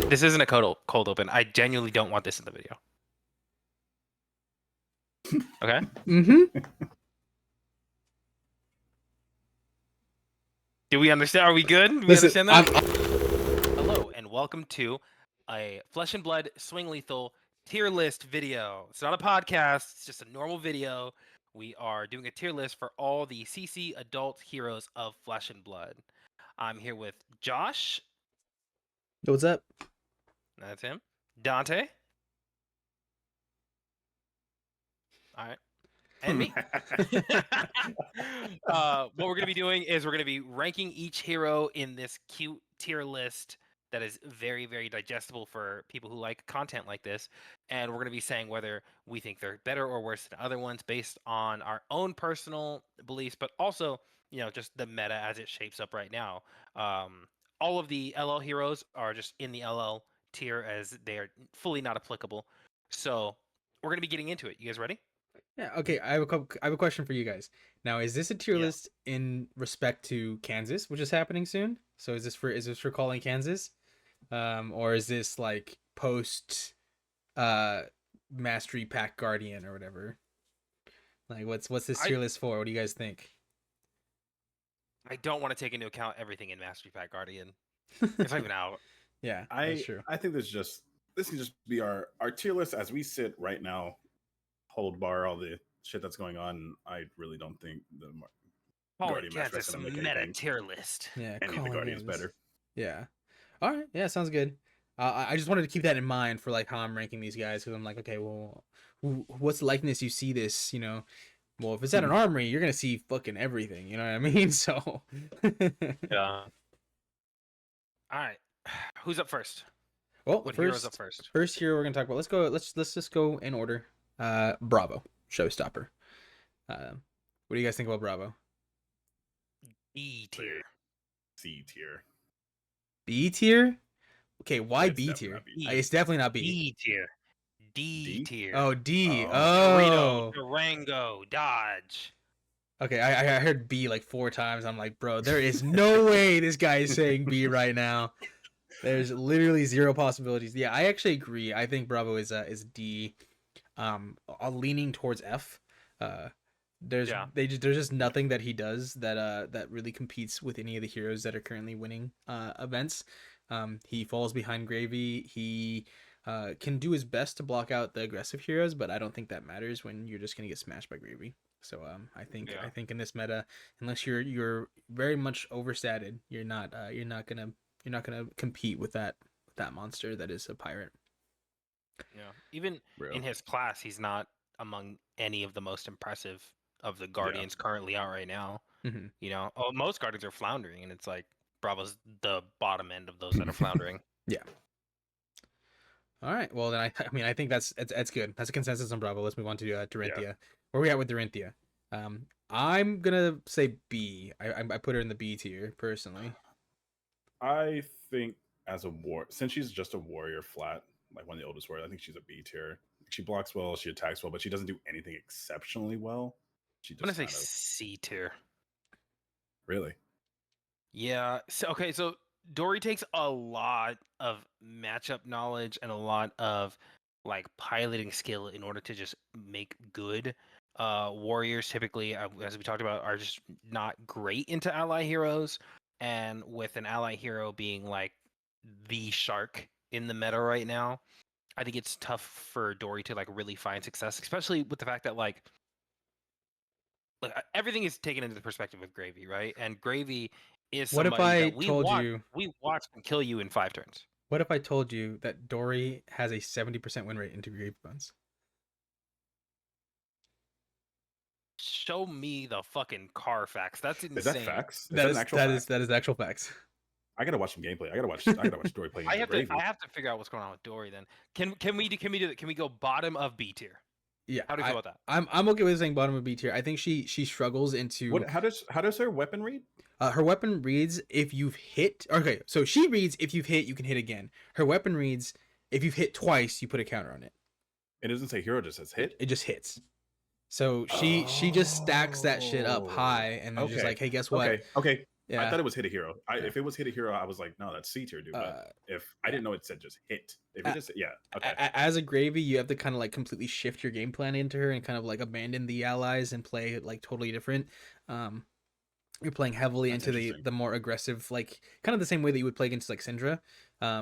This isn't a cold open. I genuinely don't want this in the video. Okay? Mm-hmm. Do we understand? Are we good? Do we Listen, understand that? Hello, and welcome to a Flesh and Blood Swing Lethal tier list video. It's not a podcast, it's just a normal video. We are doing a tier list for all the CC adult heroes of Flesh and Blood. I'm here with Josh. What's up? That's him. Dante. All right. And me. What we're going to be doing is we're going to be ranking each hero in this cute tier list that is very, very digestible for people who like content like this. And we're going to be saying whether we think they're better or worse than other ones based on our own personal beliefs, but also, just the meta as it shapes up right now. All of the LL heroes are just in the LL tier as they are fully not applicable. So we're going to be getting into it. You guys ready? Yeah. Okay. I have a question for you guys. Now, is this a tier Yeah. list in respect to Kansas, which is happening soon? So is this for calling Kansas, or is this like post, Mastery Pack Guardian or whatever? Like, what's this tier list for? What do you guys think? I don't want to take into account everything in Mastery Pack Guardian. It's not even out. Yeah, that's true. I think this can just be our tier list as we sit right now. Hold bar all the shit that's going on. I really don't think the Guardian Kansas a meta tier list. Yeah, any of the Guardians better. Yeah. All right. Yeah, sounds good. I just wanted to keep that in mind for like how I'm ranking these guys, because I'm like, okay, well, what's the likeness you see this? Well, if it's at an armory, you're gonna see fucking everything. You know what I mean? So. Yeah. All right. Who's up first? Well, what hero's up first? First hero we're gonna talk about. Let's go. Let's just go in order. Bravo, Showstopper. What do you guys think about Bravo? B tier. C tier. B tier? Okay, why B tier? It's definitely not B. D tier. D tier. Oh, D. Oh. Dorito, Durango, Dodge. Okay, I heard B like 4 times. I'm like, bro, there is no way this guy is saying B right now. There's literally 0 possibilities. Yeah, I actually agree. I think Bravo is D. Leaning towards F. There's just nothing that he does that really competes with any of the heroes that are currently winning events. He falls behind Gravy. He can do his best to block out the aggressive heroes, but I don't think that matters when you're just gonna get smashed by Gravy. So I think in this meta, unless you're very much overstated, you're not gonna compete with that monster that is a pirate. Yeah, even in his class, he's not among any of the most impressive of the Guardians currently out right now. Mm-hmm. Most Guardians are floundering, and it's like Bravo's the bottom end of those that are floundering. Yeah. All right. Well, then I think that's good. That's a consensus on Bravo. Let's move on to Dorinthia. Yeah. Where are we at with Dorinthia? I'm gonna say B. I put her in the B tier personally. I think since she's just a warrior flat, like one of the oldest warriors, I think she's a B tier. She blocks well, she attacks well, but she doesn't do anything exceptionally well. I'm gonna say C tier. Really? Yeah. So Dory takes a lot of matchup knowledge and a lot of like piloting skill in order to just make good. Warriors typically, as we talked about, are just not great into ally heroes, and with an ally hero being like the shark in the meta right now, I think it's tough for Dory to like really find success, especially with the fact that like everything is taken into the perspective of Gravy, right? And Gravy is somebody what if I told you we watch him kill you in 5 turns? What if I told you that Dory has a 70% win rate into Gravy Buns? Show me the fucking Carfax. That's insane. Is that facts? That is actual facts. I gotta watch some gameplay. I gotta watch Dory play. I have to figure out what's going on with Dory. Then can we do that? Can we go bottom of B tier? Yeah. How do you feel about that? I'm okay with saying bottom of B tier. I think she struggles into. How does her weapon read? Her weapon reads if you've hit. Okay, so she reads if you've hit, you can hit again. Her weapon reads if you've hit twice, you put a counter on it. It doesn't say hero; it just says hit. It just hits. So she just stacks that shit up high, and then just like, hey, guess what? Okay. Yeah. I thought it was Hit-a-Hero. If it was Hit-a-Hero, I was like, no, that's C tier, dude. But if I didn't know it said just hit. If it just okay. As a Gravy, you have to kind of like completely shift your game plan into her and kind of like abandon the allies and play like totally different. You're playing heavily That's into interesting. the more aggressive, like kind of the same way that you would play against like Syndra,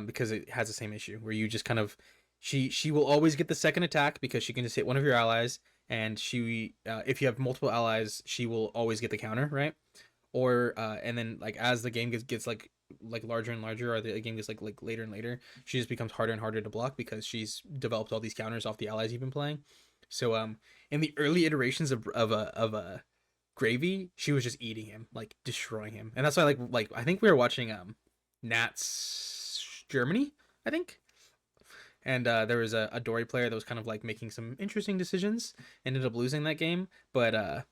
because it has the same issue where you just kind of she will always get the second attack because she can just hit one of your allies, and she if you have multiple allies, she will always get the counter, right? Or and then like as the game gets like larger and larger, or the game gets like later and later, she just becomes harder and harder to block because she's developed all these counters off the allies you've been playing. So in the early iterations of a Gravy, she was just eating him, like destroying him, and that's why like I think we were watching Nats Germany, I think, and there was a Dory player that was kind of like making some interesting decisions, ended up losing that game, but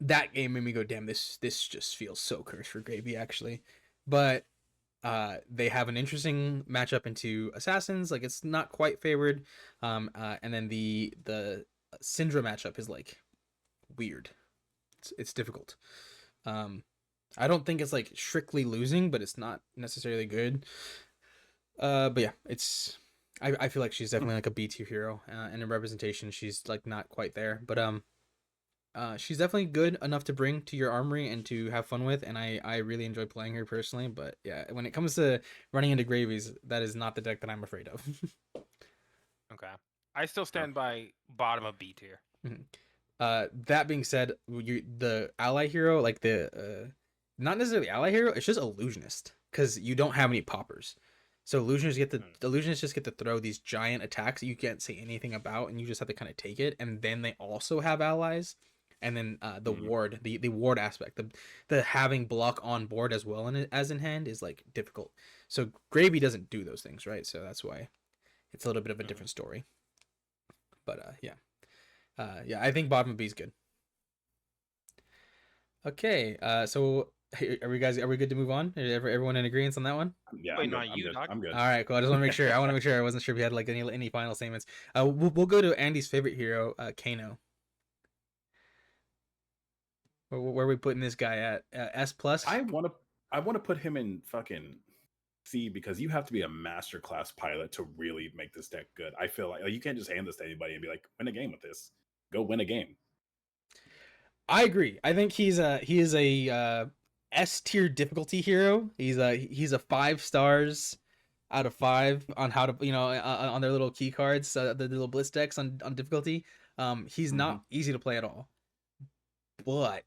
that game made me go, damn, this just feels so cursed for Gravy actually, but they have an interesting matchup into assassins, like it's not quite favored, and then the Syndra matchup is like weird. It's difficult. I don't think it's like strictly losing, but it's not necessarily good. But yeah, it's I feel like she's definitely like a B tier hero, and in representation, she's like not quite there, but she's definitely good enough to bring to your armory and to have fun with, and I really enjoy playing her personally. But yeah, when it comes to running into Gravies, that is not the deck that I'm afraid of. Okay. I still stand by bottom of B tier. That being said, the ally hero, like the not necessarily ally hero, it's just illusionist because you don't have any poppers. So illusionists just get to throw these giant attacks that you can't say anything about, and you just have to kind of take it. And then they also have allies, and then the ward, the ward aspect, the having block on board as well as in hand is like difficult. So Gravy doesn't do those things, right? So that's why it's a little bit of a different story. But yeah. Yeah, I think bottom of B is good. Okay, so are we good to move on? Everyone in agreement on that one? Yeah, Wait, I'm good. I'm good. All right, cool. I just want to make sure. I want to make sure. I wasn't sure if you had like any final statements. We'll go to Andy's favorite hero, Kano. Where are we putting this guy at? S plus. I want to put him in fucking C because you have to be a masterclass pilot to really make this deck good. I feel like you can't just hand this to anybody and be like, win a game with this. Go win a game. I agree. I think he is a S tier difficulty hero. He's a 5 stars out of 5 on how to on their little key cards, the little blitz decks on difficulty. He's not easy to play at all, but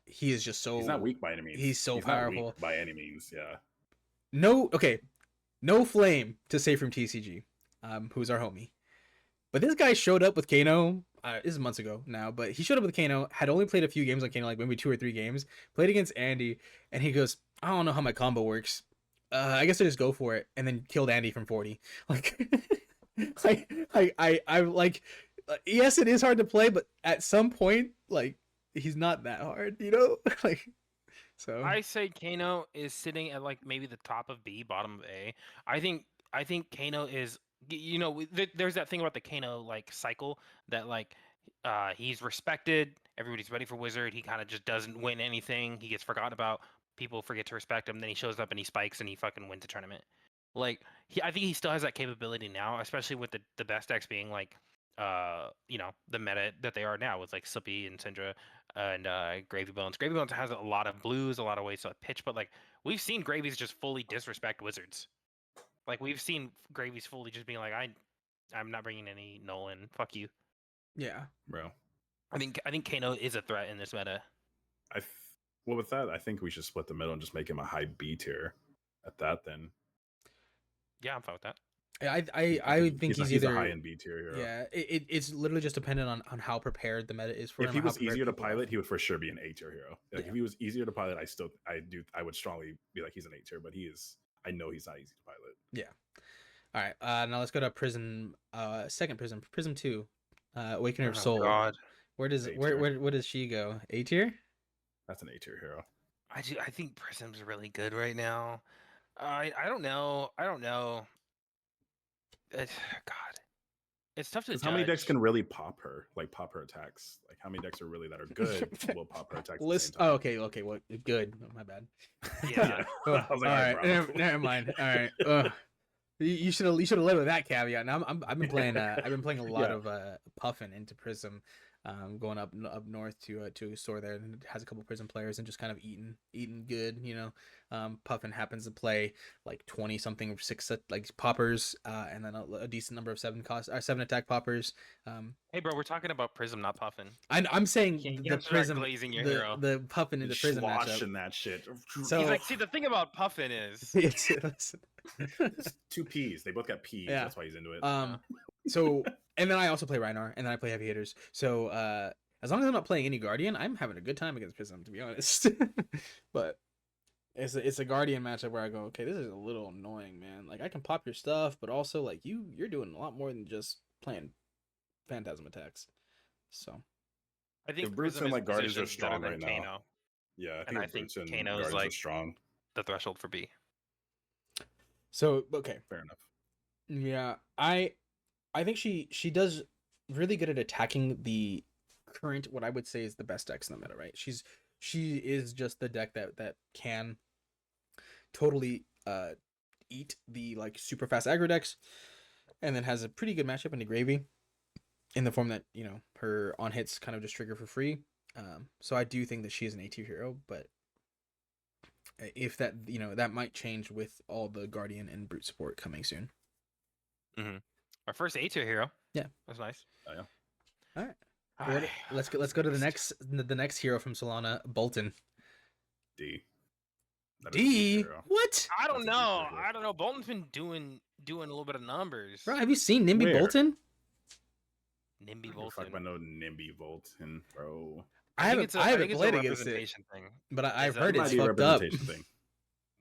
he is just so. He's not weak by any means. He's so powerful not weak by any means. Yeah. No flame to say from TCG, who's our homie. But this guy showed up with Kano. This is months ago now, but he showed up with Kano. Had only played a few games on Kano, like maybe 2 or 3 games. Played against Andy, and he goes, "I don't know how my combo works. I guess I just go for it," and then killed Andy from 40. Like, I like. Yes, it is hard to play, but at some point, like, he's not that hard, like. So I say Kano is sitting at like maybe the top of B, bottom of A. I think Kano is, there's that thing about the Kano like cycle that like he's respected, everybody's ready for Wizard, he kind of just doesn't win anything, he gets forgotten about, people forget to respect him, then he shows up and he spikes and he fucking wins a tournament. Like I think he still has that capability now, especially with the best decks being like the meta that they are now with like Slippy and Syndra and Gravy Bones. Gravy Bones has a lot of blues, a lot of ways to pitch, but like we've seen Gravies just fully disrespect Wizards. Like we've seen Gravies fully just being like, I'm not bringing any Nolan. Fuck you. Yeah, bro. I think Kano is a threat in this meta. Well, with that, I think we should split the middle and just make him a high B tier. At that, then. Yeah, I'm fine with that. I think he's either a high and B tier hero. Yeah, it's literally just dependent on how prepared the meta is for him. If he was easier to pilot, he would for sure be an A tier hero. Like if he was easier to pilot, I would strongly be like he's an A tier, but I know he's not easy to pilot. Yeah. All right. Now let's go to Prism. Second Prism. Prism 2. Awakener of Soul. God. Where does she go? A tier? That's an A tier hero. I think Prism's really good right now. I don't know. God. It's tough to Because judge. how many decks can really pop her? Like pop her attacks? Like how many decks are really that are good will pop her attacks at the same List. time? Oh, okay. What? Good. Oh, my bad. Yeah. Oh, I was like, all all right. right, bravo. Never mind. All right. You should have led with that caveat. Now I've been playing a lot Yeah. of Puffin into Prism, going up north to a store there, and it has a couple Prism players and just kind of eating good. Puffin happens to play like 20 something six like poppers, and then a decent number of 7 attack poppers. Hey, bro, we're talking about Prism, not Puffin. I'm saying You the can't start Prism, glazing your hero. the Puffin into Prism matchup. Sloshing that shit. So- He's like, see, the thing about Puffin is It's It's two P's. They both got P's. Yeah. That's why he's into it. So, and then I also play Rhinar, and then I play heavy hitters. So, as long as I'm not playing any Guardian, I'm having a good time against Prism, to be honest. But it's a Guardian matchup where I go, okay, this is a little annoying, man. Like I can pop your stuff, but also like you're doing a lot more than just playing Phantasm attacks. So I think If Brutes Prism and, is like, Guardians are positioned better strong than right now. Kano, Yeah, I and I think think Brutes and Kano's, Guardians like- are strong. the threshold for B. okay. Fair enough. Yeah, I think she does really good at attacking the current, what I would say is the best decks in the meta, right? She is just the deck that can totally eat the like super fast aggro decks, and then has a pretty good matchup into Gravy in the form that her on hits kind of just trigger for free. So I do think that she is an A tier hero, but if that that might change with all the Guardian and Brute support coming soon. Our first A tier hero. Yeah. That's nice. Oh, yeah. All right. Let's go to the next hero from Solana, Bolton. D. That is a D. hero. What? I don't That's a know. decent hero. I don't know. Bolton's been doing a little bit of numbers. Bro, have you seen Nimby Where? Bolton? Nimby Fuck if I Bolton. know Nimby Bolton, bro. I haven't think played it's against a it, representation thing. but I've Is that- heard It it's might be a fucked up. representation thing.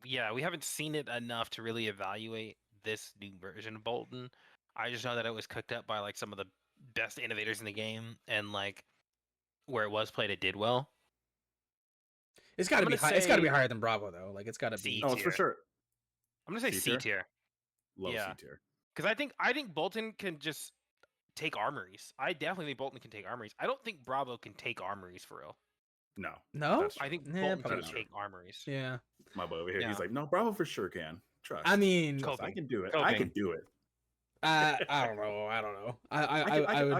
Yeah, we haven't seen it enough to really evaluate this new version of Bolton. I just know that it was cooked up by like some of the best innovators in the game, and like where it was played, it did well. It's got to I'm be gonna high. It's got to be say higher than Bravo though. Like it's got to be. C. Oh, it's for tier. sure. I'm gonna say C C tier? tier Low Yeah. C tier. because I think Bolton can just take armories. I definitely think Bolton can take armories. I don't think Bravo can take armories for real. No, No. that's I think Yeah, Bolton probably can not. take armories. Yeah. my boy over here. Yeah. He's like, no, Bravo for sure can. Trust. I mean, Trust, I Coping. can do it. I can Coping. do it. I don't know. I don't know. I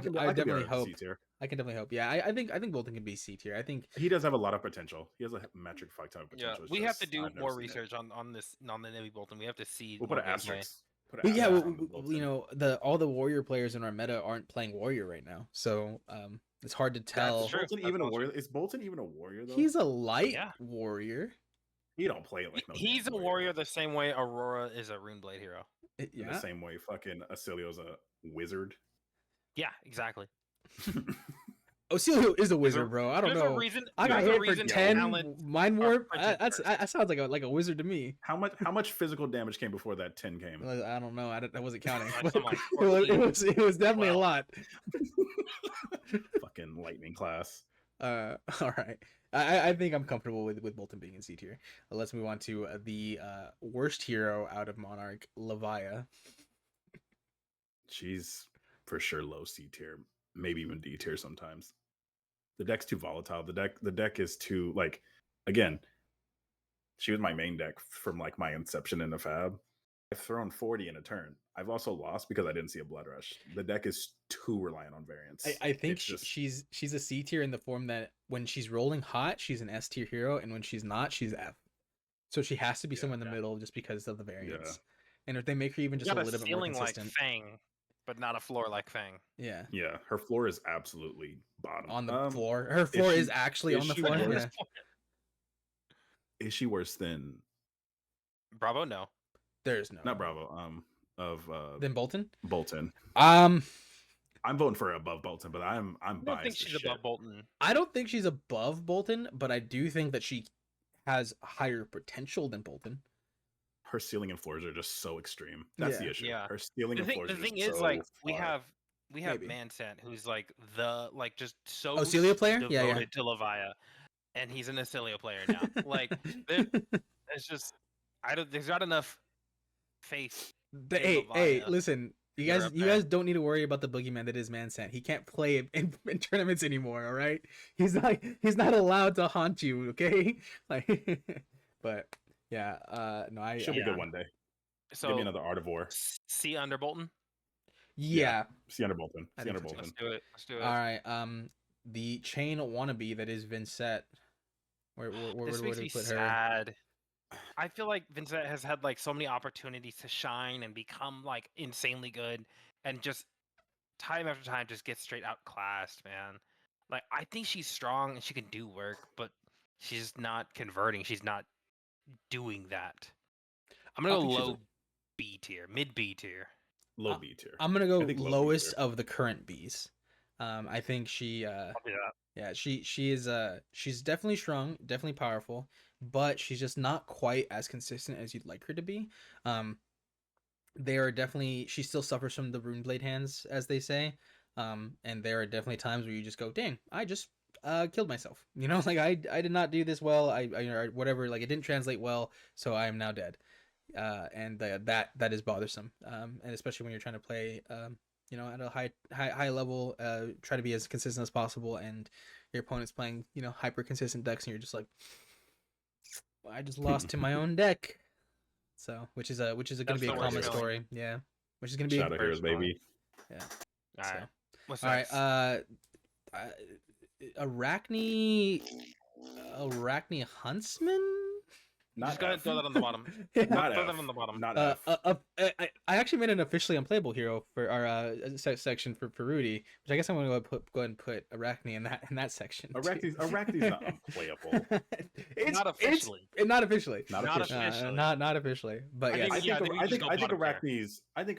can be definitely alright with hope. C tier. I can definitely hope. Yeah, I think Bolton can be C tier. I think He does have a lot of potential. He has a metric fuck ton of Yeah, potential. It's we have to just do I've never more seen it. research on this on the Nimby Bolton. We have to see. We'll put an more gameplay. asterisk. Put an Well, yeah, asterisk on the Bolton. all the Warrior players in our meta aren't playing Warrior right now, so it's hard to tell. Is true. Bolton That's even a also warrior? Is Bolton even a warrior though? He's a light Yeah. warrior. He don't play it like no. He's a damn warrior the same way Aurora is a Runeblade hero. In Yeah, the same way, fucking Acilio's a wizard. Yeah, exactly. Ocilio is a There's wizard, bro. I don't There's a know. reason. I got there's a hit for reason 10 talent mind are warp. printed That first. sounds like a wizard to me. How much physical damage came before that 10 came? I don't know. I wasn't counting. Like but some, like, it was definitely a 12. lot. Fucking lightning class. All right. I think I'm comfortable with Bolton being in C tier. Let's move on to the worst hero out of Monarch, Levia. She's for sure low C tier, maybe even D tier sometimes. The deck's too volatile. The deck is too like again, she was my main deck from like my inception in the fab. I've thrown 40 in a turn. I've also lost because I didn't see a blood rush. The deck is too reliant on variance. I think It's just- she's a C tier in the form that when she's rolling hot, she's an S tier hero, and when she's not, she's F. So she has to be Yeah, somewhere in the yeah. middle just because of the variance. And if they make her even just got a a little bit more ceiling like consistent, Fang, but not a floor like Fang. yeah, yeah, her floor is absolutely bottom. on the floor. Her floor she- is actually is on the she floor. worse? Yeah. Is she worse than Bravo, no. There's no not Bravo? Of Then Bolton. Bolton. Um, I'm voting for her above Bolton, but I'm I don't biased. think as she's shit. above Bolton. I don't think she's above Bolton, but I do think that she has higher potential than Bolton. Her ceiling and floors are just so extreme. That's the Yeah. issue. Yeah. Her ceiling The and thing, floors. the are thing just is, so like, we far. have Maybe. Mansent, who's like just so Ocilio player? devoted Yeah, yeah. to Levia, and he's an Acilio player now. Like, there- it's just there's not enough faith. Hey, Levia. listen. You You're guys, up you there. guys don't need to worry about the boogeyman that is Mansant. He can't play in tournaments anymore. All right, he's not allowed to haunt you. Okay, like, but yeah, no, She'll be Yeah. good one day. So Give me another Art of War. C under Bolton. yeah. See under Bolton. I See think under so too. Let's Bolton. do it. Let's do it. All right, the chain wannabe that is Vincent. Where This where makes do we me put her? sad. I feel like Vincent has had like so many opportunities to shine and become like insanely good, and just time after time just gets straight outclassed, man. Like I think she's strong and she can do work, but she's just not converting. She's not doing that. I'm gonna I go think she's a- low B tier, mid B tier. Low B tier. I'm gonna go I think low B lowest tier. of the current Bs. I think she I'll do that. yeah, she is she's definitely strong, definitely powerful, but she's just not quite as consistent as you'd like her to be. There are definitely she still suffers from the Runeblade hands, as they say. And there are definitely times where you just go, dang, I just killed myself. You know, like I did not do this well. I or whatever, like it didn't translate well, so I am now dead. And that is bothersome. And especially when you're trying to play you know, at a high level, try to be as consistent as possible, and your opponent's playing, you know, hyper consistent decks, and you're just like, I just lost to my own deck. So, which is going to That's be a the worst common feeling. story, yeah. Which is going to be Shadow Heroes, First one. baby. All so. right. What's All right, next? Arachne Huntsman. Not Just go ahead and F. throw that on the bottom. Not Throw F. that on the bottom. Not F. I actually made an officially unplayable hero for our section for Rudy, which I guess I'm gonna go ahead and put Arachne in that section. too. Arachne's not unplayable. Not officially. Not officially. Not Not officially. officially. Not officially. But I yes, think- yeah, we I just think go I think bottom tier.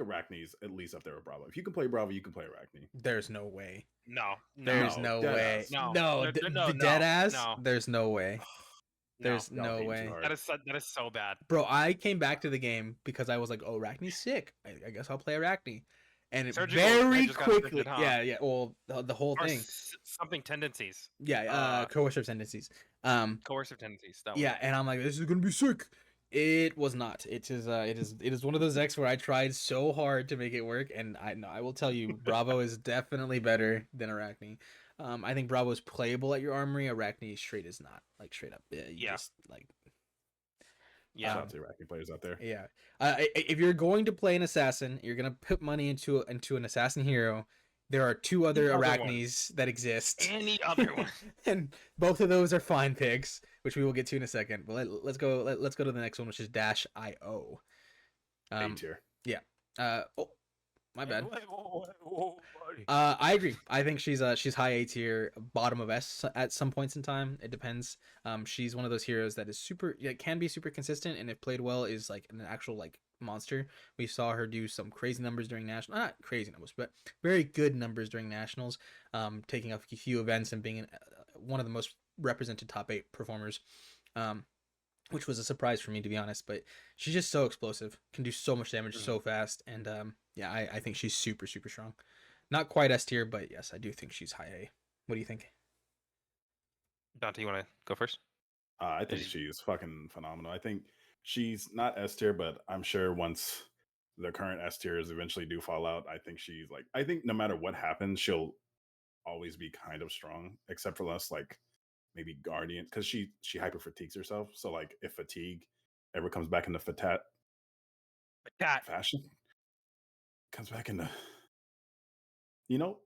Arachne's at least up there with Bravo. If you can play Bravo, you can play Arachne. there's no way. No. There's No, no dead way. ass. No. No, No, the no, dead no, ass. no. There's no way. There's Y'all no hating too way. hard. That is so bad. Bro, I came back to the game because I was like, "Oh, Arachne's sick. I guess I'll play Arachne." And it Surgical very had just got quickly, affected, huh? yeah. Well, the whole Or thing, something tendencies. yeah. Coercive tendencies. Coercive tendencies. That Yeah, and I'm like, "This is gonna be sick." It was not. It is one of those decks where I tried so hard to make it work, and I will tell you, Bravo is definitely better than Arachne. I think Bravo is playable at your armory. Arachne straight is not, like straight up. Yeah. Just like Yeah. Shout out to Arachne players out there. yeah. If you're going to play an assassin, you're gonna put money into an assassin hero. There are two other other Arachnes that exist, Any other one. and both of those are fine picks, which we will get to in a second. But let's go to the next one, which is Dash IO. A tier. Oh, my bad. I agree. I think she's high A tier, bottom of S at some points in time. It depends. She's one of those heroes that is super, can be super consistent, and if played well, is like an actual like monster. We saw her do some crazy numbers during national, not crazy numbers, but very good numbers during nationals. Taking a few events and being one of the most represented top 8 performers. Which was a surprise for me, to be honest, but she's just so explosive, can do so much damage so fast, and yeah, I think she's super strong. Not quite S tier, but yes, I do think she's high A. What do you think? Dante, you want to go first? I think she's fucking phenomenal. I think she's not S tier, but I'm sure once the current S tiers eventually do fall out, I think she's like, I think no matter what happens, she'll always be kind of strong, except for less like maybe Guardian, because she hyper fatigues herself. So like if fatigue ever comes back into fatat fashion, comes back into, you know,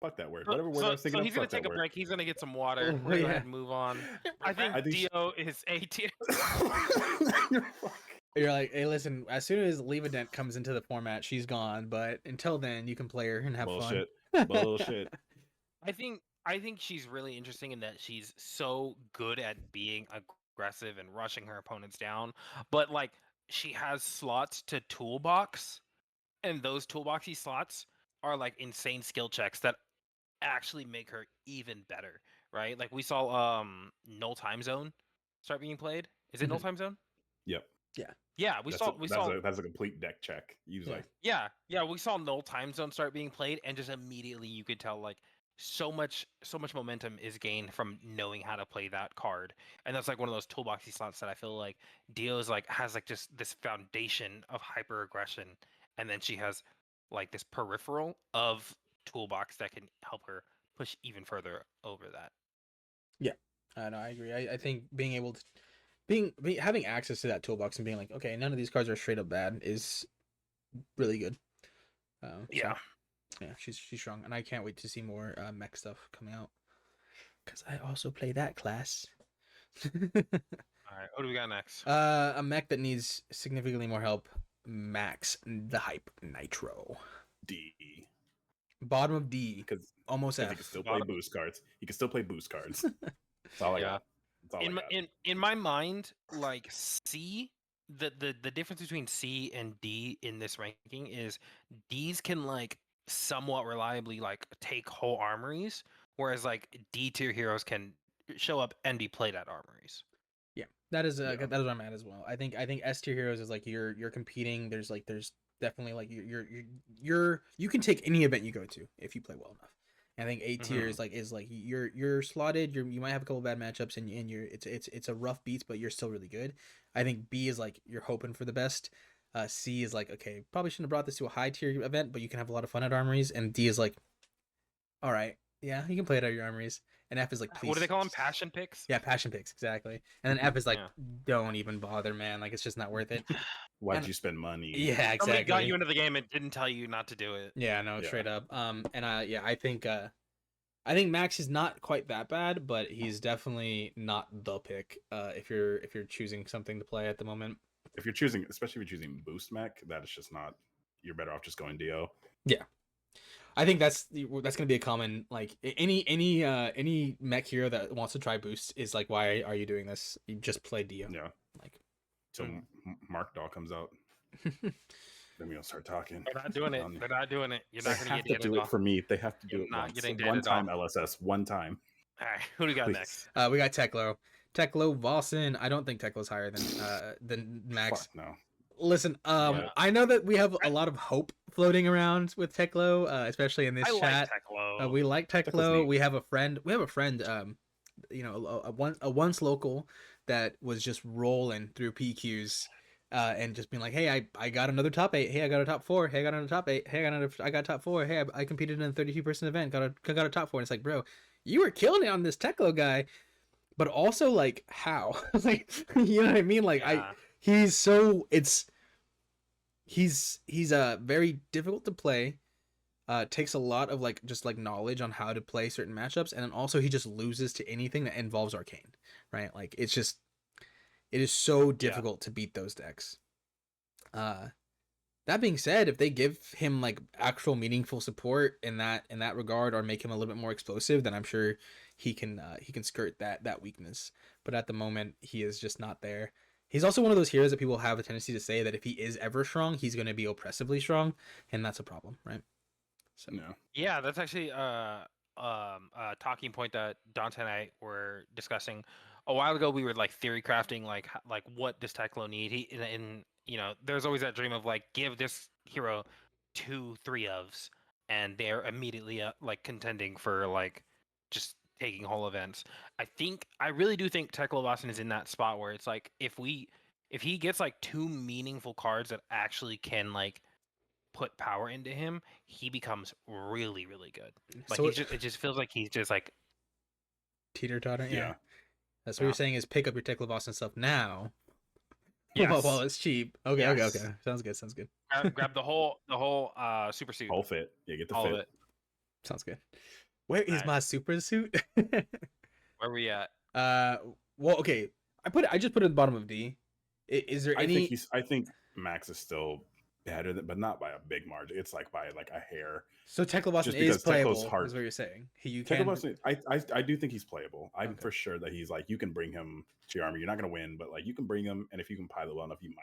fuck that word. Whatever word I was thinking so of, he's gonna fuck that take a word. break. He's gonna get some water. Oh, We're gonna go yeah. ahead and move on. I think she- Dio is A tier. You're fucking- You're like, hey, listen, as soon as Levedent comes into the format, she's gone, but until then, you can play her and have Bullshit. fun. Bullshit. I think she's really interesting in that she's so good at being aggressive and rushing her opponents down, but like she has slots to toolbox, and those toolboxy slots are like insane skill checks that actually make her even better, right? Like we saw Null Time Zone start being played. Is it Null Mhm. Time Zone? Yep. Yeah, we saw That's a complete deck check. Usually. Yeah. yeah, we saw Null Time Zone start being played, and just immediately you could tell like so much momentum is gained from knowing how to play that card, and that's like one of those toolboxy slots that I feel like Dio's like has like just this foundation of hyper aggression, and then she has like this peripheral of toolbox that can help her push even further over that. No, I agree. I think being able to having access to that toolbox and being like, okay, none of these cards are straight up bad is really good. Yeah. Yeah, she's strong, and I can't wait to see more mech stuff coming out because I also play that class. All right, what do we got next? A mech that needs significantly more help. Max the Hype Nitro. D. Bottom of D. Because Almost he F. can still play boost cards. He can still play boost cards. That's all I Yeah. got. That's all I got. In my mind, like C, the difference between C and D in this ranking is D's can like somewhat reliably like take whole armories, whereas like D tier heroes can show up and be played at armories. Yeah, that is Yeah. that is what I'm at as well. I think S tier heroes is like you're competing. There's definitely like you can take any event you go to if you play well enough. And I think A tier is like you're slotted. You might have a couple bad matchups and you're it's a rough beats, but you're still really good. I think B is like you're hoping for the best. C is like, okay, probably shouldn't have brought this to a high tier event, but you can have a lot of fun at armories. And D is like, all right, yeah, you can play it at your armories. And F is like, please. What do they call them? Passion picks? Yeah, passion picks, exactly. And then F is like, don't even bother, man. Like, it's just not worth it. Why'd you spend money? Yeah, exactly. Somebody got you into the game and didn't tell you not to do it. Yeah, no, Yeah. straight up. And I think Max is not quite that bad, but he's definitely not the pick. If you're choosing something to play at the moment. If you're choosing, especially if you're choosing boost mech, that is just not. You're better off just going Dio. Yeah. I think that's gonna be a common like any mech hero that wants to try boost is like, why are you doing this? You just play Dio. Yeah. Like, So Mark Dahl comes out, then we don't start talking. They're not doing it. They're not doing it. You're They not going have to to get do David it for me. They have to do You're it not once. getting One David time off. LSS. One time. All right, who do we got Please. next? we got Teklo. Teklo Vossen. I don't think Teklo's higher than Max. Fuck no. Listen, Yeah. I know that we have a lot of hope floating around with Teklo, especially in this I chat. like Teklo. We like Teklo's Teklo. neat. We have a friend. A once local that was just rolling through PQs, and just being like, hey, I got another top 8. Hey, I got a top 4. Hey, I got another top 8. Hey, I got top 4. Hey, I competed in a 32-person event. Got a top 4. And it's like, bro, you were killing it on this Teklo guy, but also like how? Like, you know what I mean? Like Yeah. he's very difficult to play. Takes a lot of like just like knowledge on how to play certain matchups, and then also he just loses to anything that involves arcane, right? Like it is so difficult to beat those decks. That being said, if they give him like actual meaningful support in that regard, or make him a little bit more explosive, then I'm sure he can skirt that weakness. But at the moment, he is just not there. He's also one of those heroes that people have a tendency to say that if he is ever strong, he's going to be oppressively strong, and that's a problem, right? So No. Yeah, that's actually a talking point that Dante and I were discussing a while ago. We were like theory crafting, like what does Teklo need? He in there's always that dream of like give this hero 2-3 ofs, and they're immediately like contending for like just taking whole events. I really do think Teklo Vossen is in that spot where it's like if he gets like 2 meaningful cards that actually can like put power into him, he becomes really, really good. Like So it just feels like he's just like teeter-totter, yeah. Yeah. That's what you're saying is pick up your Teklo Vossen stuff now. yes. While it's cheap. Okay, Yes. okay. Sounds good. grab the whole super suit. Whole fit. Yeah, get the all fit. of it. Sounds good. Where is Alright. my super suit? Where we at? Well, okay. I just put it at the bottom of D. Is there any? I think Max is still better than, but not by a big margin. It's like by like a hair. So Teklo Vossen Just is because playable, Teklo's hard. is what you're saying. You Teklo can. Vossen, I do think he's playable. I'm Okay. for sure that he's like, you can bring him to your army. You're not gonna win, but like you can bring him, and if you can pilot well enough, you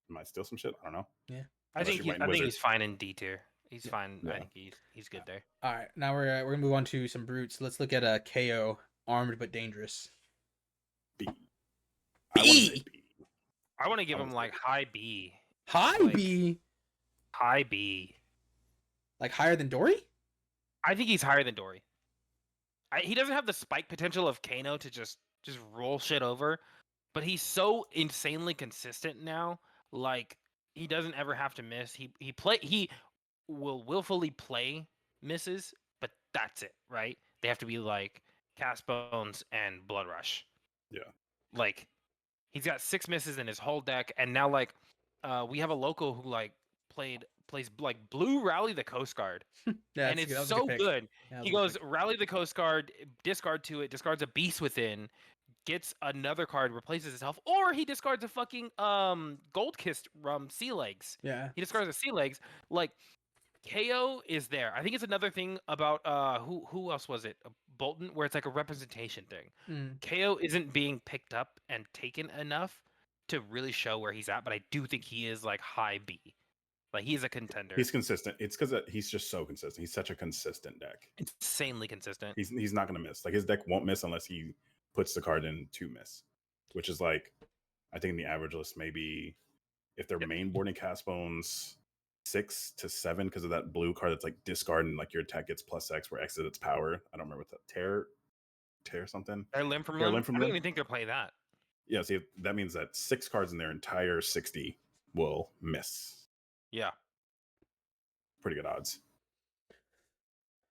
might steal some shit. I don't know. I Unless think you're White I think Wizard. he's fine in D tier. He's Yeah. fine. Yeah. I think he's good there. All right, now we're gonna move on to some brutes. Let's look at a KO, armed but dangerous. B. B. I wanna say B. I want to give I him would like high B. High Like- B, High B. like higher than Dory. I think he's higher than Dory. He doesn't have the spike potential of Kano to just roll shit over, but he's so insanely consistent now. Like he doesn't ever have to miss. He will willfully play misses, but that's it, right? They have to be like Cast Bones and Blood Rush. Yeah. Like he's got 6 misses in his whole deck, and now like we have a local who like plays like Blue Rally the Coast Guard, Yeah, and that's it's good. That was a so pick. good. Yeah, that He was a goes Rally the Coast Guard, discard to it, discards a Beast Within, gets another card, replaces itself, or he discards a fucking Gold Kissed Sea Legs. Yeah. He discards a Sea Legs. Like KO is there. I think it's another thing about who else was it? Bolton, where it's like a representation thing. Mm. KO isn't being picked up and taken enough to really show where he's at, but I do think he is like high B. Like he's a contender. He's consistent. It's because he's just so consistent. He's such a consistent deck. Insanely consistent. He's not going to miss. Like his deck won't miss unless he puts the card in to miss, which is like I think in the average list maybe if they're main boarding Cast Bones 6 to 7 because of that blue card that's like discard and like your attack gets +X where X is its power. I don't remember what that tear something. Their limb from Their limb. limb from I don't limb? even think they'll play that. Yeah, see that means that 6 cards in their entire 60 will miss. Yeah. Pretty good odds.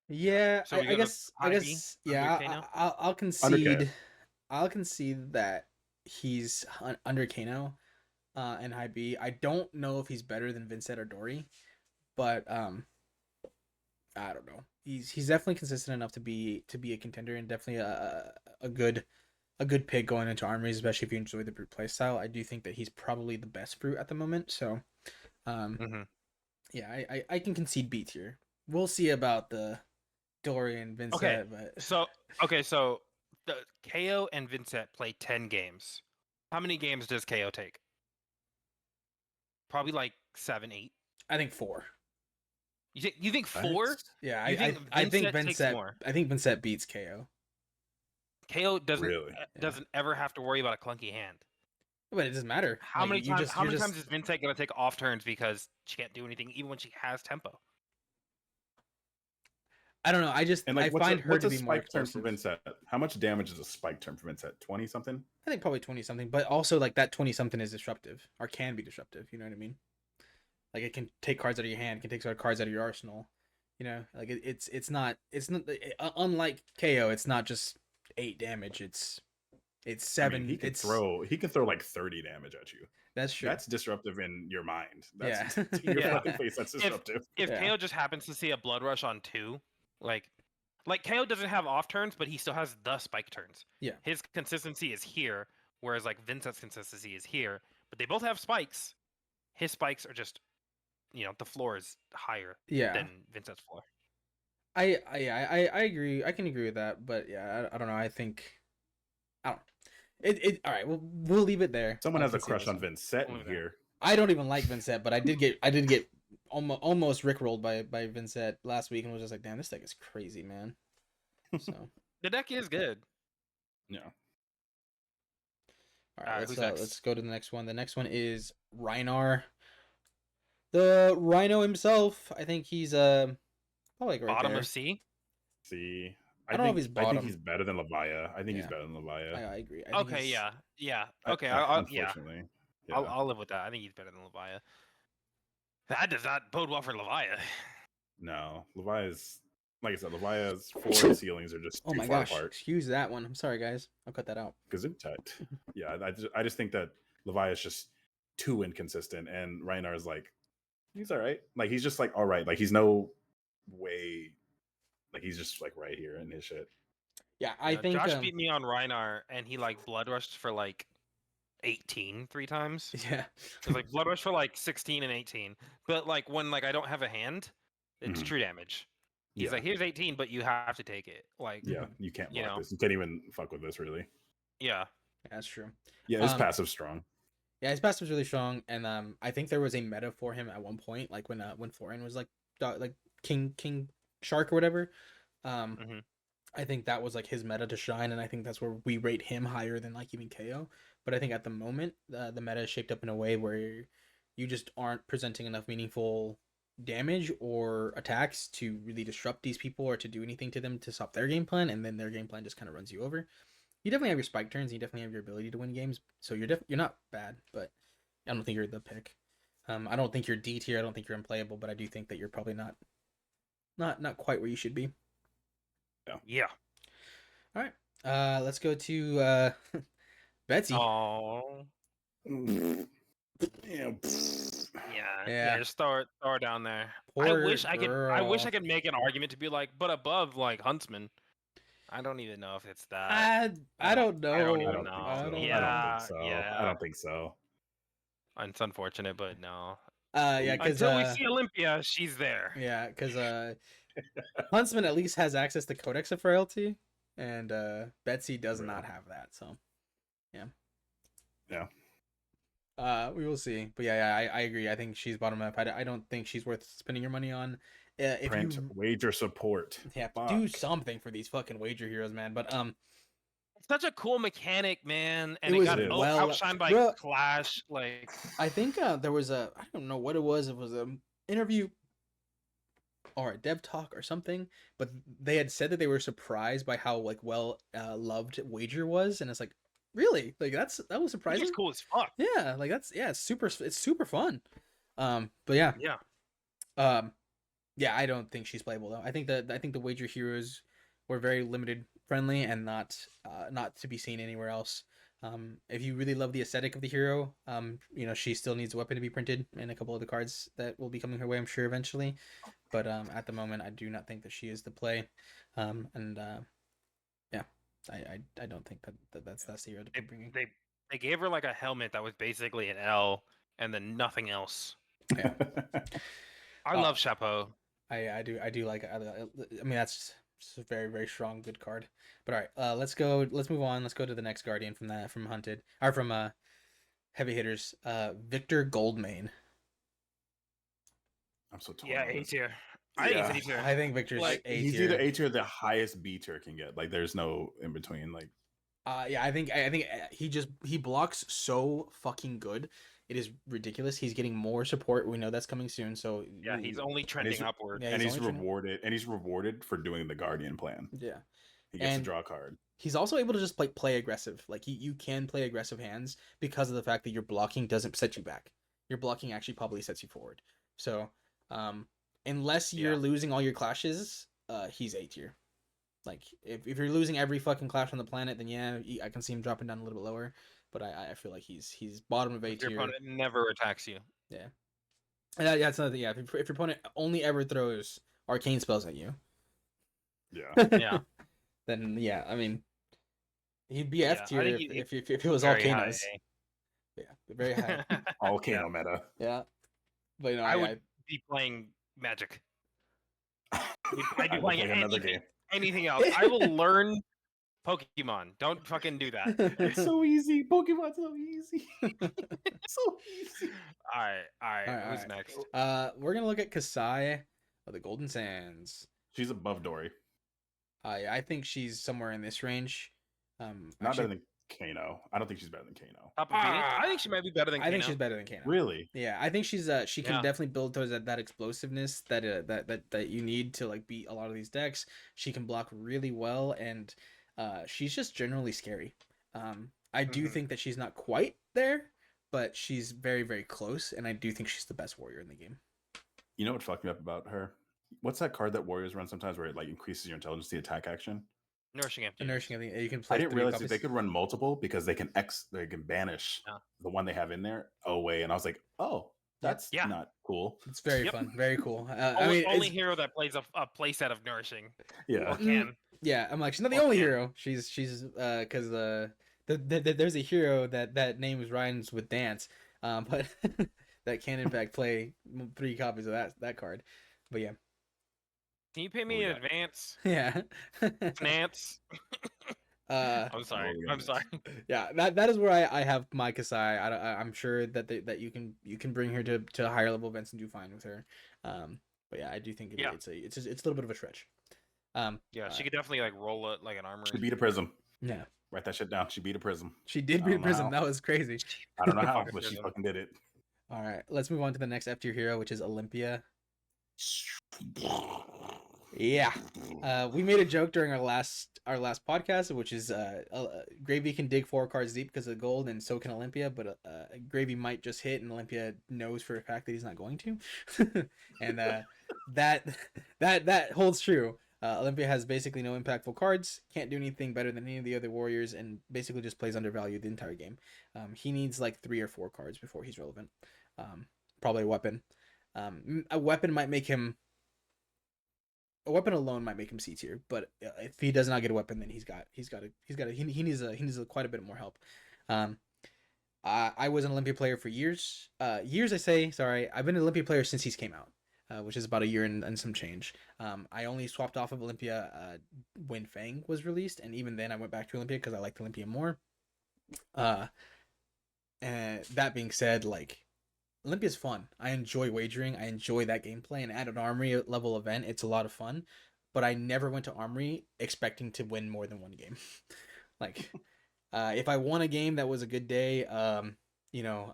Yeah, So we I go to guess. I high B, guess. under Yeah, Kano? I'll concede. I'll concede that he's under Kano, and high B. I don't know if he's better than Vincent or Dory, but I don't know. He's definitely consistent enough to be a contender and definitely a good pick going into armories, especially if you enjoy the brute play style. I do think that he's probably the best brute at the moment. So, yeah, I can concede B tier. We'll see about the Dory and Vincent, Okay, but so the KO and Vincent play 10 games. How many games does KO take? Probably like 7, 8. I think 4. You think 4? Yeah, You think I think Vincent takes Vincent. more? I think Vincent beats KO. KO doesn't Really? doesn't ever have to worry about a clunky hand. But it doesn't matter. How Like, many you times? just- How you're many just- times is Vincent gonna take off turns because she can't do anything, even when she has tempo? I don't know. I just And like, find her what's to a be more spike turn for explosive. Vincent? How much damage is a spike turn for Vincent? 20 something? I think probably 20 something, but also like that 20 something is disruptive or can be disruptive. You know what I mean? Like it can take cards out of your hand, it can take cards out of your arsenal. You know, like it's not unlike KO. It's not just 8 damage. It's 7. I mean, he can it's throw like 30 damage at you. That's true. That's disruptive in your mind. That's Yeah. to your Yeah. fucking face. That's disruptive. If Yeah. KO just happens to see a Blood Rush on 2, like KO doesn't have off turns, but he still has the spike turns. Yeah. His consistency is here, whereas like Vincent's consistency is here. But they both have spikes. His spikes are just, the floor is higher Yeah. than Vincent's floor. I agree. I can agree with that, but yeah, I don't know. I think I don't. It all right. We'll leave it there. Someone on has a Casino's. crush on Vincent in Look at that. here. I don't even like Vincent, but I did get almost rickrolled by Vincent last week and was just like, damn, this deck is crazy, man. So The deck is good. Yeah. all right, Who's next? let's go to the next one. The next one is Rhinar, the Rhino himself. I think he's probably like right Bottom there. of C. See, I don't know if he's I think bottom. he's better than Levia. I think he's Yeah. better than Levia. I agree. I think Okay, he's- yeah. I- Okay, yeah. unfortunately. Yeah. I'll live with that. I think he's better than Levia. That does not bode well for Levia. No, Levia's like I said, Levia's floor ceilings are just Oh too my far gosh! apart. Excuse that one. I'm sorry, guys. I'll cut that out. Gesundheit. Yeah, I just think that Levia's just too inconsistent, and Reinar's like he's all right. Like he's just like all right. Like he's no way. Like he's just like right here in his shit. Yeah, I think Josh beat me on Rhinar, and he like blood rushed for like 18 3 times. Yeah. It was like blood rush for like 16 and 18. But like when like I don't have a hand, it's Mhm. true damage. He's Yeah. like, here's 18, but you have to take it. Like, Yeah, you can't You block know. this. You can't even fuck with this really. yeah. That's true. Yeah, his Um, passive strong. Yeah, his passive was really strong, and I think there was a meta for him at one point, like when Florian was like King Shark or whatever. Mhm. I think that was like his meta to shine, and I think that's where we rate him higher than like even KO. But I think at the moment, the meta is shaped up in a way where you just aren't presenting enough meaningful damage or attacks to really disrupt these people or to do anything to them to stop their game plan, and then their game plan just kind of runs you over. You definitely have your spike turns, and you definitely have your ability to win games, so you're not bad, but I don't think you're the pick. I don't think you're D tier. I don't think you're unplayable, but I do think that you're probably not quite where you should be. Yeah. All right. Let's go to Betsy. Oh. Yeah. Yeah. Yeah. Just throw it down there. Poor I wish I girl. could make an argument to be like, but above like Huntsman. I don't even know if it's that. I don't know. I don't I even don't know. think so. I don't Yeah, think so. yeah. I don't think so. It's unfortunate, but no. Yeah, because Until we see Olympia, she's there. yeah, because Huntsman at least has access to Codex of Frailty, and Betsy does Real. not have that. So, yeah. Yeah. We will see, but yeah, I agree. I think she's bottom up. I don't think she's worth spending your money on. If Print you wager support. have to do Fuck. something for these fucking wager heroes, man. But It's such a cool mechanic, man, and It it, was got well- outshined by Bruh. Clash. Like, I think there was I don't know what it was. It was an interview or a dev talk or something, but they had said that they were surprised by how like well loved Wager was, and it's like, really, like that was surprising. it's cool as fuck. Yeah, like it's super fun. But yeah, yeah, I don't think she's playable though. I think the Wager heroes were very limited friendly and not to be seen anywhere else. If you really love the aesthetic of the hero, she still needs a weapon to be printed and a couple of the cards that will be coming her way, I'm sure, eventually. But at the moment, I do not think that she is the play. Yeah, I don't think that's the hero to be bringing. They gave her like a helmet that was basically an L, and then nothing else. Yeah. I love Chapeau. I do like. I mean, that's just a very very strong good card. But all right, let's move on. Let's go to the next Guardian from Hunted or from Heavy Hitters. Victor Goldmane. I'm so torn. Yeah, on A this. tier. I think it's A tier. I think Victor's Like, A He's tier. either A tier or the highest B tier can get. Like there's no in between. Like Yeah, I think he blocks so fucking good. It is ridiculous. He's getting more support. We know that's coming soon. So yeah, he's only trending upward. Yeah, and he's only trending- rewarded for doing the Guardian plan. Yeah. He gets And- to draw a card. He's also able to just play aggressive. Like you can play aggressive hands because of the fact that your blocking doesn't set you back. Your blocking actually probably sets you forward. So, unless you're Yeah. losing all your clashes, he's A tier. Like if you're losing every fucking clash on the planet, then yeah, I can see him dropping down a little bit lower. But I feel like he's bottom of A Your tier. opponent never attacks you. Yeah. And that's another thing. Yeah, if your opponent only ever throws arcane spells at you, Yeah. Yeah. then yeah, I mean, he'd be Yeah, F I tier think if it was Very high Arcanos. Yeah, very high. A. All Kano meta. Yeah, but I would be playing Magic. I'd be I will playing play another game. anything else. I will learn Pokemon. Don't fucking do that. It's so easy. Pokemon's so easy. So easy. All right. All Who's right. next? We're gonna look at Kasai of the Golden Sands. She's above Dory. I think she's somewhere in this range. Not Actually, better than Kano. I don't think she's better than Kano. Top of B? I think she might be better than I think Kano. she's better than Kano. Really? Yeah, I think she's she can Yeah. definitely build towards that explosiveness that you need to like beat a lot of these decks. She can block really well, and she's just generally scary. I do Mhm. think that she's not quite there, but she's very very close, and I do think she's the best warrior in the game. You know what fucked me up about her? What's that card that Warriors run sometimes where it like increases your intelligence, the attack action? Nourishing Empty. Nourishing, I think you can play. I didn't 3 realize that copies. they could run multiple because they can banish Yeah. the one they have in there away, and I was like, oh, that's Yeah. not cool. It's very Yep. fun, very cool. I Only, mean, only it's- hero that plays a playset of Nourishing. Yeah. Or can. yeah, I'm like she's not the Or only can. hero. She's because there's a hero that name rhymes with dance, but that can in fact play 3 copies of that card. But yeah, Can you pay me in yeah. advance? yeah. Finance. I'm sorry. Oh, I'm yes. sorry. Yeah, that is where I have my Kasai. I'm sure that you can bring her to higher level events and do fine with her. But yeah, I do think Yeah. it's a little bit of a stretch. Yeah, she could definitely like roll it like an armor. She beat a prism. Yeah, Write that shit down. She beat a prism. she did I beat don't know Prism. how. That was crazy. I don't know how, Fucking but she prism. fucking did it. All right, let's move on to the next F tier hero, which is Olympia. Yeah. We made a joke during our last podcast, which is Gravy can dig 4 cards deep because of gold, and so can Olympia. But Gravy might just hit, and Olympia knows for a fact that he's not going to, and that that holds true. Olympia has basically no impactful cards, can't do anything better than any of the other warriors, and basically just plays undervalued the entire game. He needs like 3 or 4 cards before he's relevant. Probably a weapon. A weapon might make him. A weapon alone might make him C tier, but if he does not get a weapon, then he needs quite a bit more help. I was an Olympia player for years. Years I say, sorry. I've been an Olympia player since he's came out, which is about a year and some change. I only swapped off of Olympia when Fang was released, and even then I went back to Olympia because I liked Olympia more. And that being said, like Olympia's fun. I enjoy wagering. I enjoy that gameplay, and at an Armory level event, it's a lot of fun. But I never went to Armory expecting to win more than one game. Like, if I won a game, that was a good day. You know,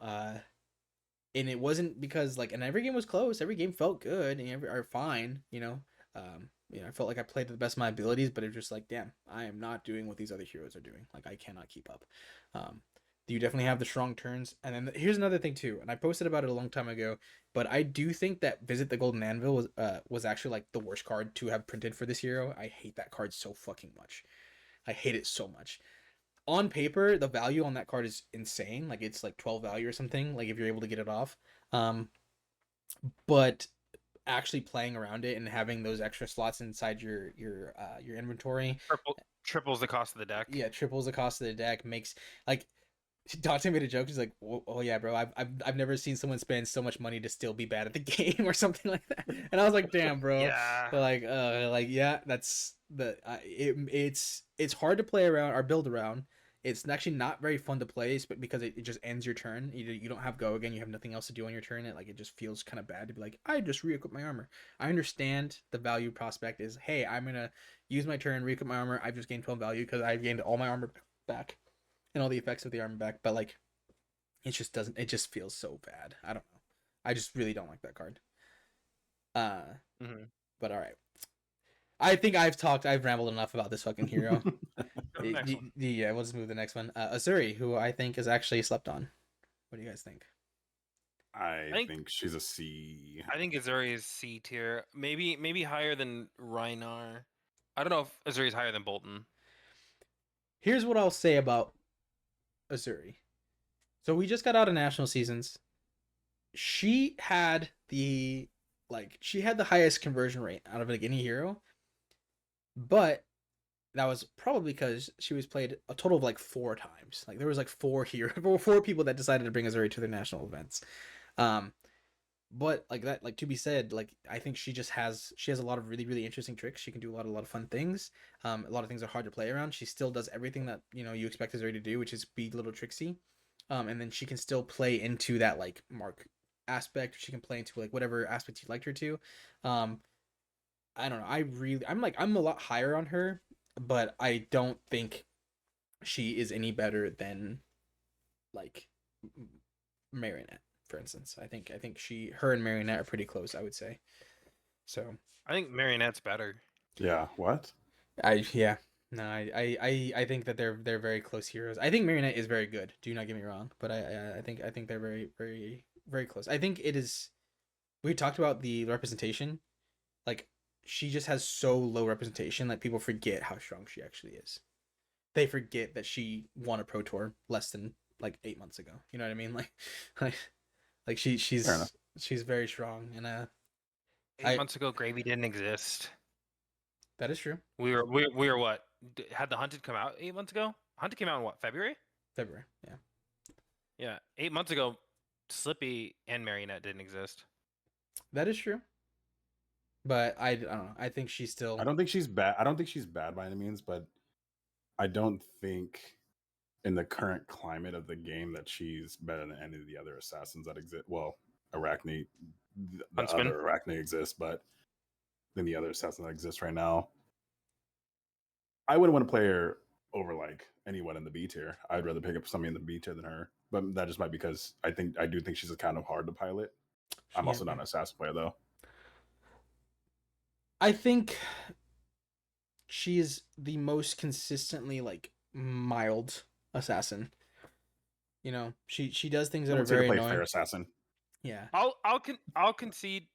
and it wasn't because like, and every game was close. Every game felt good and are fine. I felt like I played to the best of my abilities, but it was just like, damn, I am not doing what these other heroes are doing. Like, I cannot keep up. You definitely have the strong turns. And then here's another thing too, and I posted about it a long time ago, but I do think that Visit the Golden Anvil was actually like the worst card to have printed for this hero. I hate that card so fucking much. I hate it so much. On paper, the value on that card is insane. Like it's like 12 value or something, like if you're able to get it off. But actually playing around it and having those extra slots inside your inventory Triples the cost of the deck. yeah, triples the cost of the deck makes like Dante made a joke. He's like, "Oh yeah, bro, I've never seen someone spend so much money to still be bad at the game or something like that." And I was like, "Damn, bro." Yeah. Like yeah, that's it's hard to play around or build around. It's actually not very fun to play, but because it just ends your turn. You don't have go again. You have nothing else to do on your turn. It just feels kind of bad to be like, I just re-equip my armor. I understand the value prospect is, hey, I'm gonna use my turn, re-equip my armor. I've just gained 12 value because I've gained all my armor back and all the effects of the armor back, but like it just feels so bad. I don't know. I just really don't like that card. Mm-hmm. But all right. I think I've rambled enough about this fucking hero. Yeah, we'll just move to the next one. Azuri, who I think is actually slept on. What do you guys think? I think she's a C. I think Azuri is C tier. Maybe higher than Rhinar. I don't know if Azuri is higher than Bolton. Here's what I'll say about Azuri. So we just got out of national seasons. She had the highest conversion rate out of like any hero. But that was probably because she was played a total of like 4 times. Like there was like 4 people that decided to bring Azuri to their national events. But like that, like to be said, like I think she has a lot of really, really interesting tricks. She can do a lot of fun things. A lot of things are hard to play around. She still does everything that you expect Azuri to do, which is be a little tricksy. And then she can still play into that like mark aspect. She can play into like whatever aspect you'd like her to. I don't know. I'm a lot higher on her, but I don't think she is any better than like Marionette, for instance. I think her and Marionette are pretty close, I would say. So I think Marionette's better. Yeah. What? I think that they're very close heroes. I think Marionette is very good. Do not get me wrong, but I think they're very, very, very close. I think it is. We talked about the representation, like she just has so low representation that people forget how strong she actually is. They forget that she won a pro tour less than like 8 months ago. You know what I mean? Like she's very strong, and 8 months ago, Gravy didn't exist. That is true. We were what? Had the Hunted come out 8 months ago? Hunted came out in what, February? February, yeah. Yeah, 8 months ago, Slippy and Marionette didn't exist. That is true. But I don't know. I think she's still. I don't think she's bad. I don't think she's bad by any means, but I don't think in the current climate of the game that she's better than any of the other assassins that exist. Well, Arachne, the other Arachne exists, but than the other assassin that exists right now. I wouldn't want to play her over like anyone in the B tier. I'd rather pick up somebody in the B tier than her. But that just might be because I do think she's kind of hard to pilot. I'm also not an assassin player though. I think she's the most consistently like mild assassin. You know, she does things that are Someone's here to very play fair annoying. assassin. Yeah. I'll concede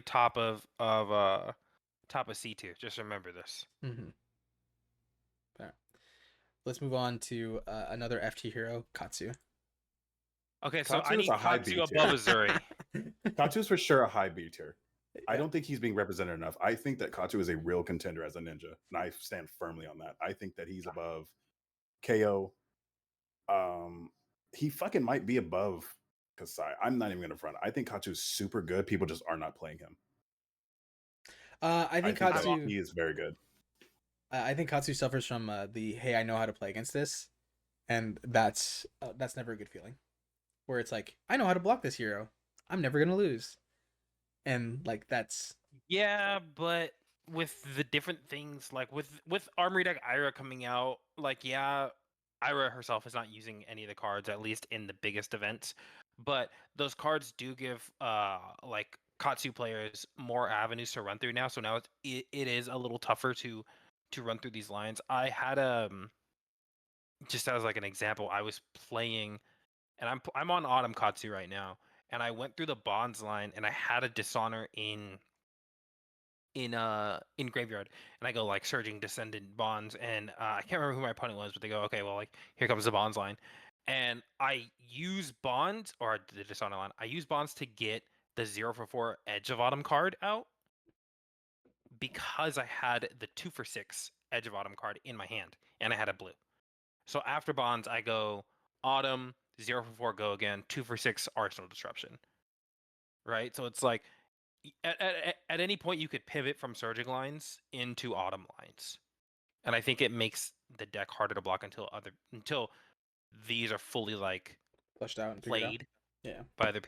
top of top of C tier. Just remember this. Mm-hmm. All right. Let's move on to another FT hero, Katsu. Okay, so I Katsu is need a high B Katsu tier. above Azuri. Katsu is for sure a high B tier. I Yeah. don't think he's being represented enough. I think that Katsu is a real contender as a ninja, and I stand firmly on that. I think that he's above KO. He fucking might be above Kasai. I'm not even gonna front. I think Katsu is super good. People just are not playing him. I think that Katsu. he is very good. I think Katsu suffers from the hey, I know how to play against this, and that's never a good feeling. Where it's like, I know how to block this hero, I'm never gonna lose, and like that's Yeah, but with the different things, like with Armory Deck Ira coming out, like yeah, Ira herself is not using any of the cards, at least in the biggest events. But those cards do give like Katsu players more avenues to run through now. So now it is a little tougher to run through these lines. I had just as like an example, I was playing, and I'm on Autumn Katsu right now, and I went through the Bonds line, and I had a Dishonor in Graveyard, and I go like Surging Descendant Bonds, and I can't remember who my opponent was, but they go, okay, well, like here comes the Bonds line, and I use Bonds, or the Dishonor line, I use Bonds to get the 0 for 4 Edge of Autumn card out because I had the 2 for 6 Edge of Autumn card in my hand, and I had a blue. So after Bonds, I go Autumn, 0 for 4 go again, 2 for 6 Arsenal Disruption. Right? So it's like at any point you could pivot from Surging lines into Autumn lines. And I think it makes the deck harder to block until these are fully like flushed out and figured out. played Yeah. by the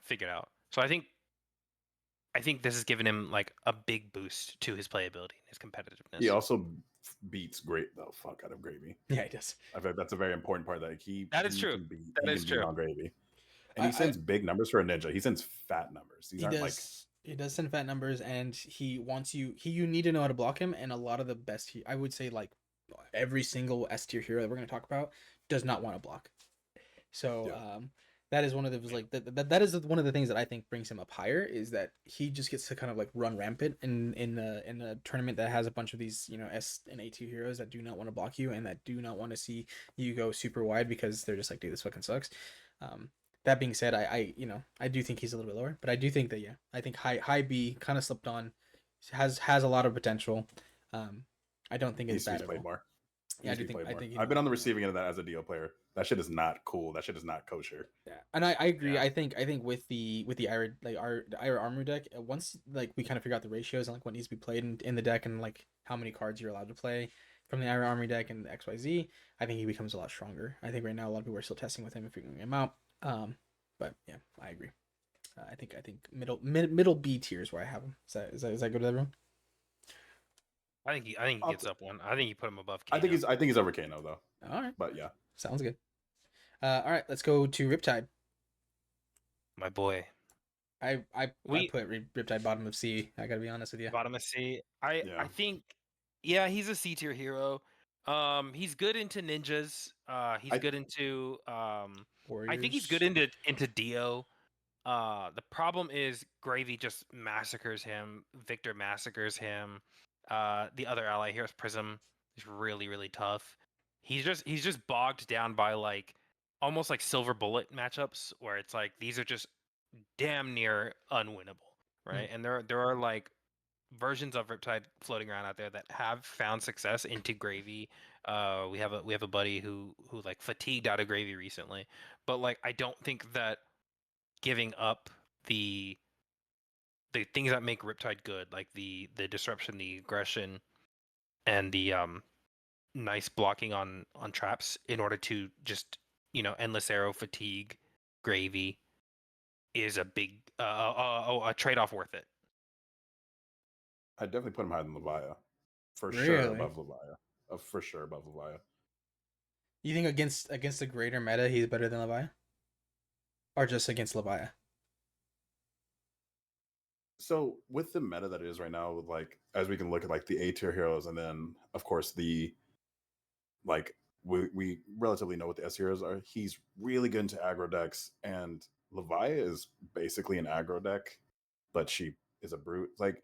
figured out. So I think this has given him like a big boost to his playability and his competitiveness. He also beats great the fuck out of Gravy. Yeah, he does. I think that's a very important part. That That is he true. Can beat, That he is can beat true. on Gravy, and he sends big numbers for a ninja. He sends fat numbers. These He aren't does. like He does send fat numbers, and he wants you. You need to know how to block him. And a lot of the best, I would say, like every single S tier hero that we're going to talk about does not want to block. So Yeah. that is one of the like that is one of the things that I think brings him up higher, is that he just gets to kind of like run rampant in a tournament that has a bunch of these, you know, S and A2 heroes that do not want to block you and that do not want to see you go super wide because they're just like, dude, this fucking sucks. That being said, I you know, I do think he's a little bit lower, but I do think that, yeah, I think high B kind of slipped on, has a lot of potential. I don't think it's he's bad at played all. more. Yeah, I Needs to do be think played more. he I've been on the receiving end of that as a DO player. That shit is not cool. That shit is not kosher. Yeah, and I agree. Yeah. I think with the Ira, like the Ira armor deck, once like we kind of figure out the ratios and like what needs to be played in the deck and like how many cards you're allowed to play from the Ira armor deck and the XYZ, I think he becomes a lot stronger. I think right now a lot of people are still testing with him and figuring him out. But yeah, I agree. I think middle B tier is where I have him. Is that good with everyone? I think he gets up one. I think you put him above I Kano. think he's over Kano though. All right, But yeah, sounds good. All right, let's go to Riptide. My boy. I We- put Riptide bottom of C. I gotta be honest with you. Bottom of C. I Yeah. think he's a C tier hero. He's good into ninjas. He's good into Warriors. I think he's good into Dio. The problem is Gravy just massacres him. Victor massacres him. The other ally here is Prism. He's really, really tough. He's just bogged down by like almost like silver bullet matchups where it's like these are just damn near unwinnable, right? And there are like versions of Riptide floating around out there that have found success into Gravy. We have a buddy who like fatigued out of Gravy recently, but like I don't think that giving up the things that make Riptide good, like the disruption, the aggression, and the nice blocking on traps in order to just, you know, endless arrow, fatigue, Gravy, is a big a trade-off worth it. I'd definitely put him higher than Levia. For sure Really? above Levia. For sure above Levia. You think against the greater meta he's better than Levia? Or just against Levia? So with the meta that it is right now, with like as we can look at like the A tier heroes, and then of course the like we relatively know what the S heroes are. He's really good into aggro decks, and Leviah is basically an aggro deck, but she is a brute. Like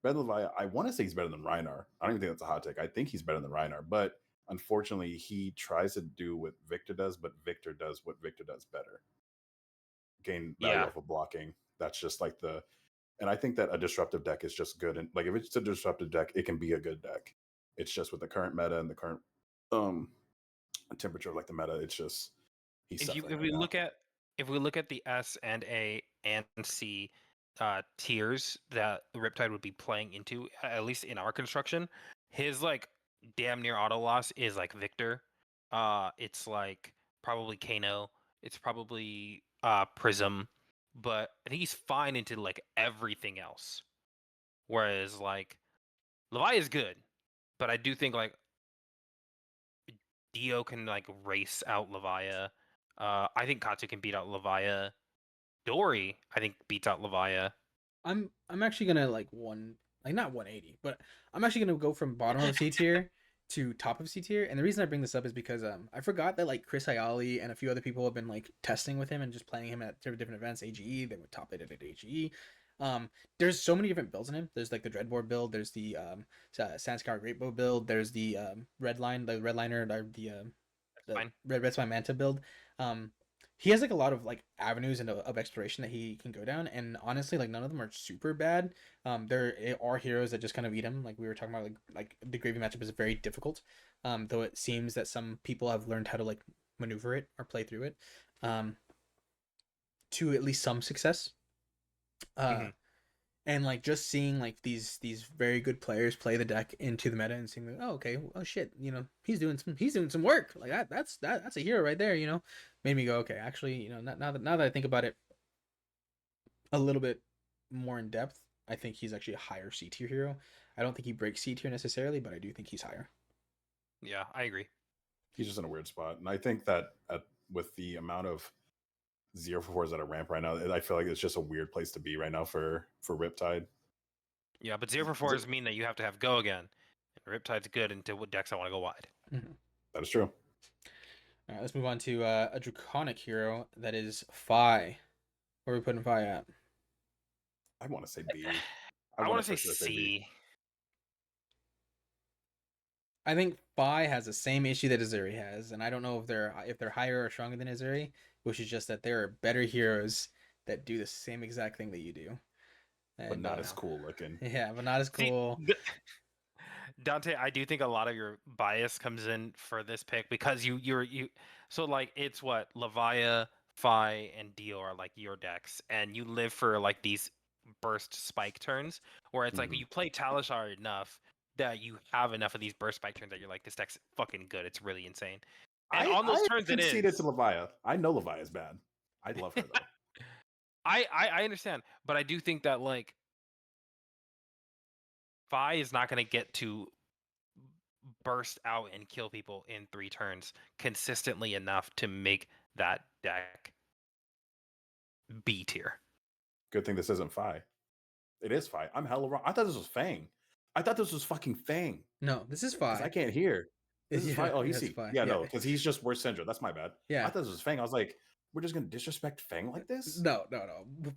Ben Leviah, I want to say he's better than Reinar. I don't even think that's a hot take. I think he's better than Reinar, but unfortunately, he tries to do what Victor does, but Victor does what Victor does better. Gain value Yeah. off of blocking. That's just like the, and I think that a disruptive deck is just good. And like if it's a disruptive deck, it can be a good deck. It's just with the current meta and the current um temperature of like the meta, it's just he's If suffering right we now. look at the S and A and C tiers that Riptide would be playing into, at least in our construction, his like damn near auto loss is like Victor. It's like probably Kano. It's probably Prism, but I think he's fine into like everything else. Whereas like Levi is good, but I do think like Dio can like race out Leviah. I think Katsu can beat out Leviah. Dory, I think, beats out Leviah. I'm actually gonna not 180, but I'm actually gonna go from bottom of C tier to top of C tier. And the reason I bring this up is because I forgot that like Chris Ayali and a few other people have been like testing with him and just playing him at different events. AGE, they were top 8 at AGE. There's so many different builds in him. There's like the Dreadboard build. There's the Sanskar Greatbow build. There's the Redliner, the Fine. Red Spine Manta build. He has like a lot of like avenues of exploration that he can go down, and honestly, like none of them are super bad. There are heroes that just kind of eat him, like we were talking about. Like the Gravy matchup is very difficult, though it seems that some people have learned how to like maneuver it or play through it, to at least some success. Mhm. And like just seeing like these very good players play the deck into the meta and seeing like, oh okay, oh shit, he's doing some work, like that's a hero right there, made me go, okay, actually, now that I think about it a little bit more in depth, I think he's actually a higher C tier hero. I don't think he breaks C tier necessarily, but I do think he's higher. Yeah, I agree. He's just in a weird spot, and I think that with the amount of 0 for 4s at a ramp right now, I feel like it's just a weird place to be right now for Riptide. Yeah, but 0 for 4s mean that you have to have go again. And Riptide's good into what decks I want to go wide. That is true. All right, let's move on to a draconic hero that is Fi. Where are we putting Fi at? I want to say B. I want to say for sure C. I think Fi has the same issue that Azuri has, and I don't know if they're higher or stronger than Azuri, which is just that there are better heroes that do the same exact thing that you do, but not as no. cool looking. Yeah, but not as See, cool. Dante, I do think a lot of your bias comes in for this pick because you so like it's what Leviah, Fi, and Dio are like your decks, and you live for like these burst spike turns where it's like Mhm. you play Talishar enough that you have enough of these burst spike turns that you're like, this deck's fucking good. It's really insane. And on those turns, it conceded is. to Leviah. I know Leviah is bad. I love her though. I understand, but I do think that like Fi is not going to get to burst out and kill people in 3 turns consistently enough to make that deck B tier. Good thing this isn't Fi. It is Fi. I'm hella wrong. I thought this was Fang. I thought this was fucking Fang. No, this is Because I Fi. can't hear. This is Fi. Oh, he's that's C. Fi. Yeah, no, because he's just worse Syndra. That's my bad. Yeah. I thought this was Fang. I was like, we're just gonna disrespect Fang like this? No.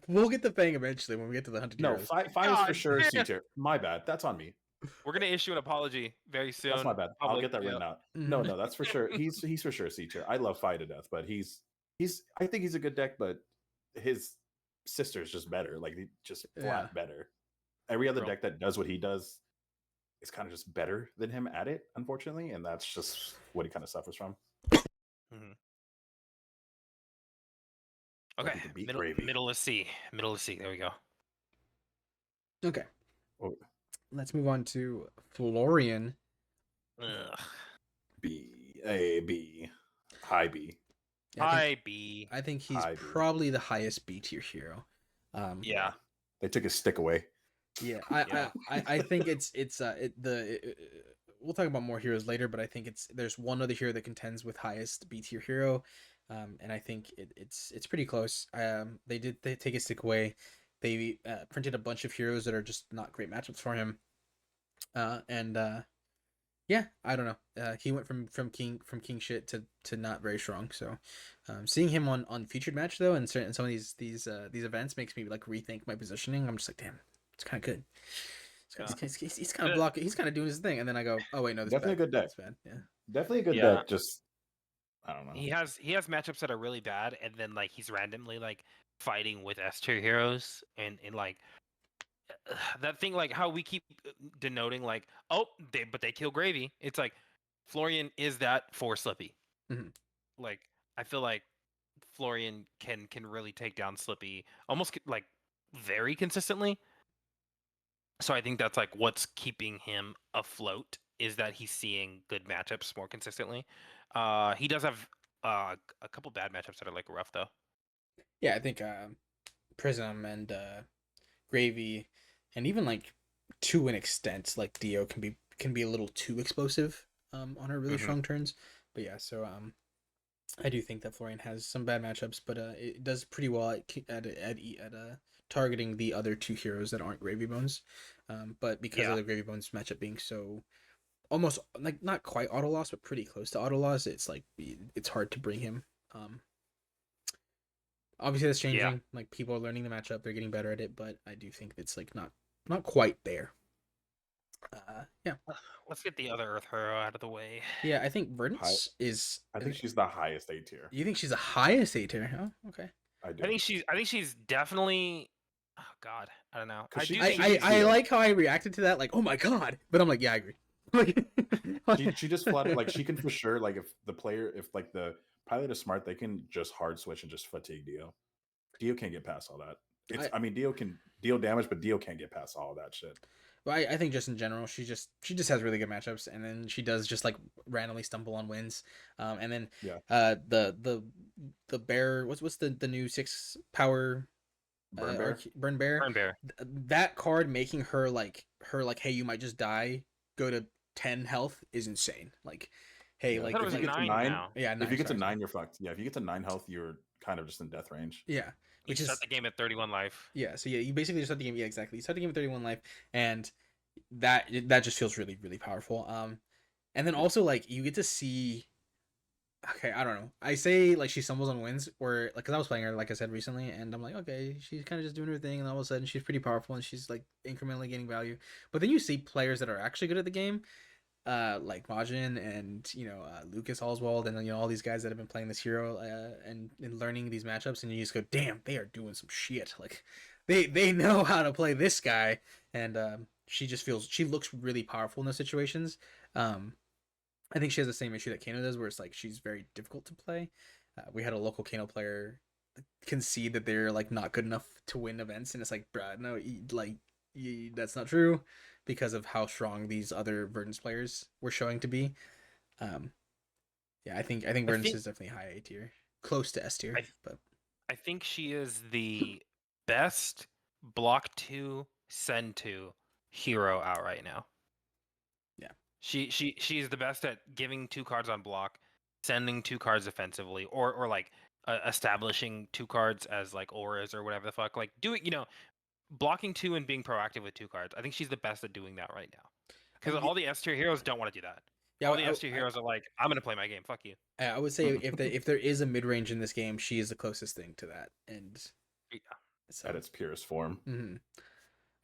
We'll get the Fang eventually when we get to the Hunted No, Heroes. Fi is God for sure damn. C tier. My bad. That's on me. We're going to issue an apology very soon. That's my bad. I'll Public, get that written yeah. out. No, that's for sure. He's for sure C tier. I love Fi to death, but he's I think he's a good deck, but his sister's just better. Like he just flat better. Every other Real. deck that does what he does is kind of just better than him at it, unfortunately, and that's just what he kind of suffers from. Mhm. Like Okay, he could beat middle, Gravy. middle is C. Middle is C. There we go. Okay. Oh, Let's move on to Florian. Ugh. B, A, B, high B. High B. I think he's High B. probably the highest B tier hero. Yeah. They took his stick away. Yeah, Yeah. I think we'll talk about more heroes later, but I think there's one other hero that contends with highest B tier hero, and I think it's pretty close. They take his stick away, they printed a bunch of heroes that are just not great matchups for him. Yeah, I don't know. He went from king shit to not very strong. So, seeing him on featured match though, and certain some of these events makes me like rethink my positioning. I'm just like, damn, it's kind of good. He's kind of blocking. He's kind of doing his thing, and then I go, oh wait, no, this Definitely bad. a good deck. That's bad. Yeah. Definitely a good Yeah. deck. Just I don't know. He has matchups that are really bad, and then like he's randomly like fighting with S tier heroes, and like that thing like how we keep denoting like but they kill Gravy. It's like Florian is that for Slippy. Mhm. Like I feel like Florian can really take down Slippy almost like very consistently. So I think that's like what's keeping him afloat is that he's seeing good matchups more consistently. He does have a couple bad matchups that are like rough though. Yeah, I think Prism and Gravy, and even like to an extent, like Dio can be a little too explosive on her really Mhm. strong turns. But yeah, so I do think that Florian has some bad matchups, but it does pretty well at targeting the other two heroes that aren't Gravy Bones. But because of Yeah. the Gravy Bones matchup being so almost like not quite auto loss, but pretty close to auto loss, it's like it's hard to bring him. Obviously that's changing. Yeah. Like people are learning the matchup, they're getting better at it, but I do think it's like not quite there. Yeah. Let's get the other Earth hero out of the way. Yeah, I think Verdance is. I think she's the highest A tier. You think she's the highest A tier? Oh, okay. I do. I think she's definitely. Oh God, I don't know. 'Cause I do she- think I like how I reacted to that. Like, oh my god! But I'm like, yeah, I agree. she just flooded like she can for sure like if like the pilot is smart, they can just hard switch and just fatigue Dio. Dio can't get past all that. I mean Dio can deal damage, but Dio can't get past all that shit. Well, I think just in general, she just has really good matchups, and then she does just like randomly stumble on wins. And then Yeah. The bear, what's the new 6 power Burn Bear. Burn Bear. Burn Bear. That card making her like hey, you might just die, go to 10 health is insane. Like, hey, Yeah, like I thought it if was you a get to 9 9, now. yeah, if you get to sorry. 9, you're fucked. Yeah, if you get to 9 health, you're kind of just in death range. Yeah, You which is start the game at 31 life. yeah. So yeah, you basically start the game. Yeah, exactly. You start the game with 31 life, and that just feels really powerful. And then also like you get to see. Okay, I don't know. I say like she stumbles on wins, or like because I was playing her like I said recently, and I'm like, okay, she's kind of just doing her thing, and all of a sudden she's pretty powerful, and she's like incrementally gaining value. But then you see players that are actually good at the game, like Majin and Lucas Oswald, and all these guys that have been playing this hero and learning these matchups, and you just go, damn, they are doing some shit. Like they know how to play this guy, and she looks really powerful in those situations. I think she has the same issue that Kano does, where it's like she's very difficult to play. We had a local Kano player concede that they're like not good enough to win events, and it's like, bruh, no, that's not true because of how strong these other Verdance players were showing to be. Yeah, I think Verdance is definitely high A tier, close to S tier, but I think she is the best block 2 send 2 hero out right now. Yeah. She's the best at giving 2 cards on block, sending 2 cards offensively, or like establishing 2 cards as like auras or whatever the fuck. Like doing blocking 2 and being proactive with 2 cards. I think she's the best at doing that right now. Because all the S tier heroes don't want to do that. yeah, all the S tier heroes are like, I'm gonna play my game. Fuck you. I would say if there is a mid range in this game, she is the closest thing to that, and Yeah. so. At its purest form. Mm-hmm.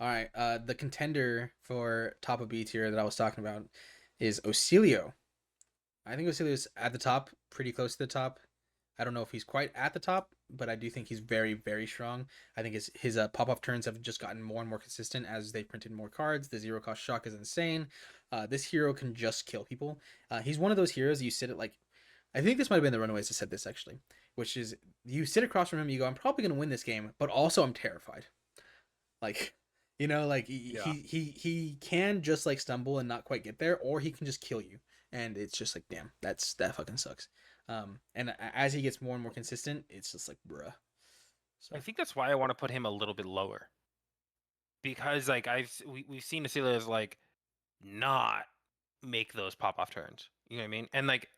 All right, the contender for top of B tier that I was talking about is Ocilio. I think Ocilio's at the top, pretty close to the top. I don't know if he's quite at the top, but I do think he's very, very strong. I think his pop-off turns have just gotten more and more consistent as they printed more cards. The zero cost shock is insane. This hero can just kill people. He's one of those heroes you sit at like, I think this might have been the Runaways that said this actually, which is you sit across from him, you go, I'm probably gonna win this game, but also I'm terrified. Like, like he can just like stumble and not quite get there, or he can just kill you, and it's just like, damn, that fucking sucks. And as he gets more and more consistent, it's just like, bruh. So I think that's why I want to put him a little bit lower. Because like we've seen Ocilios like not make those pop off turns. You know what I mean? And like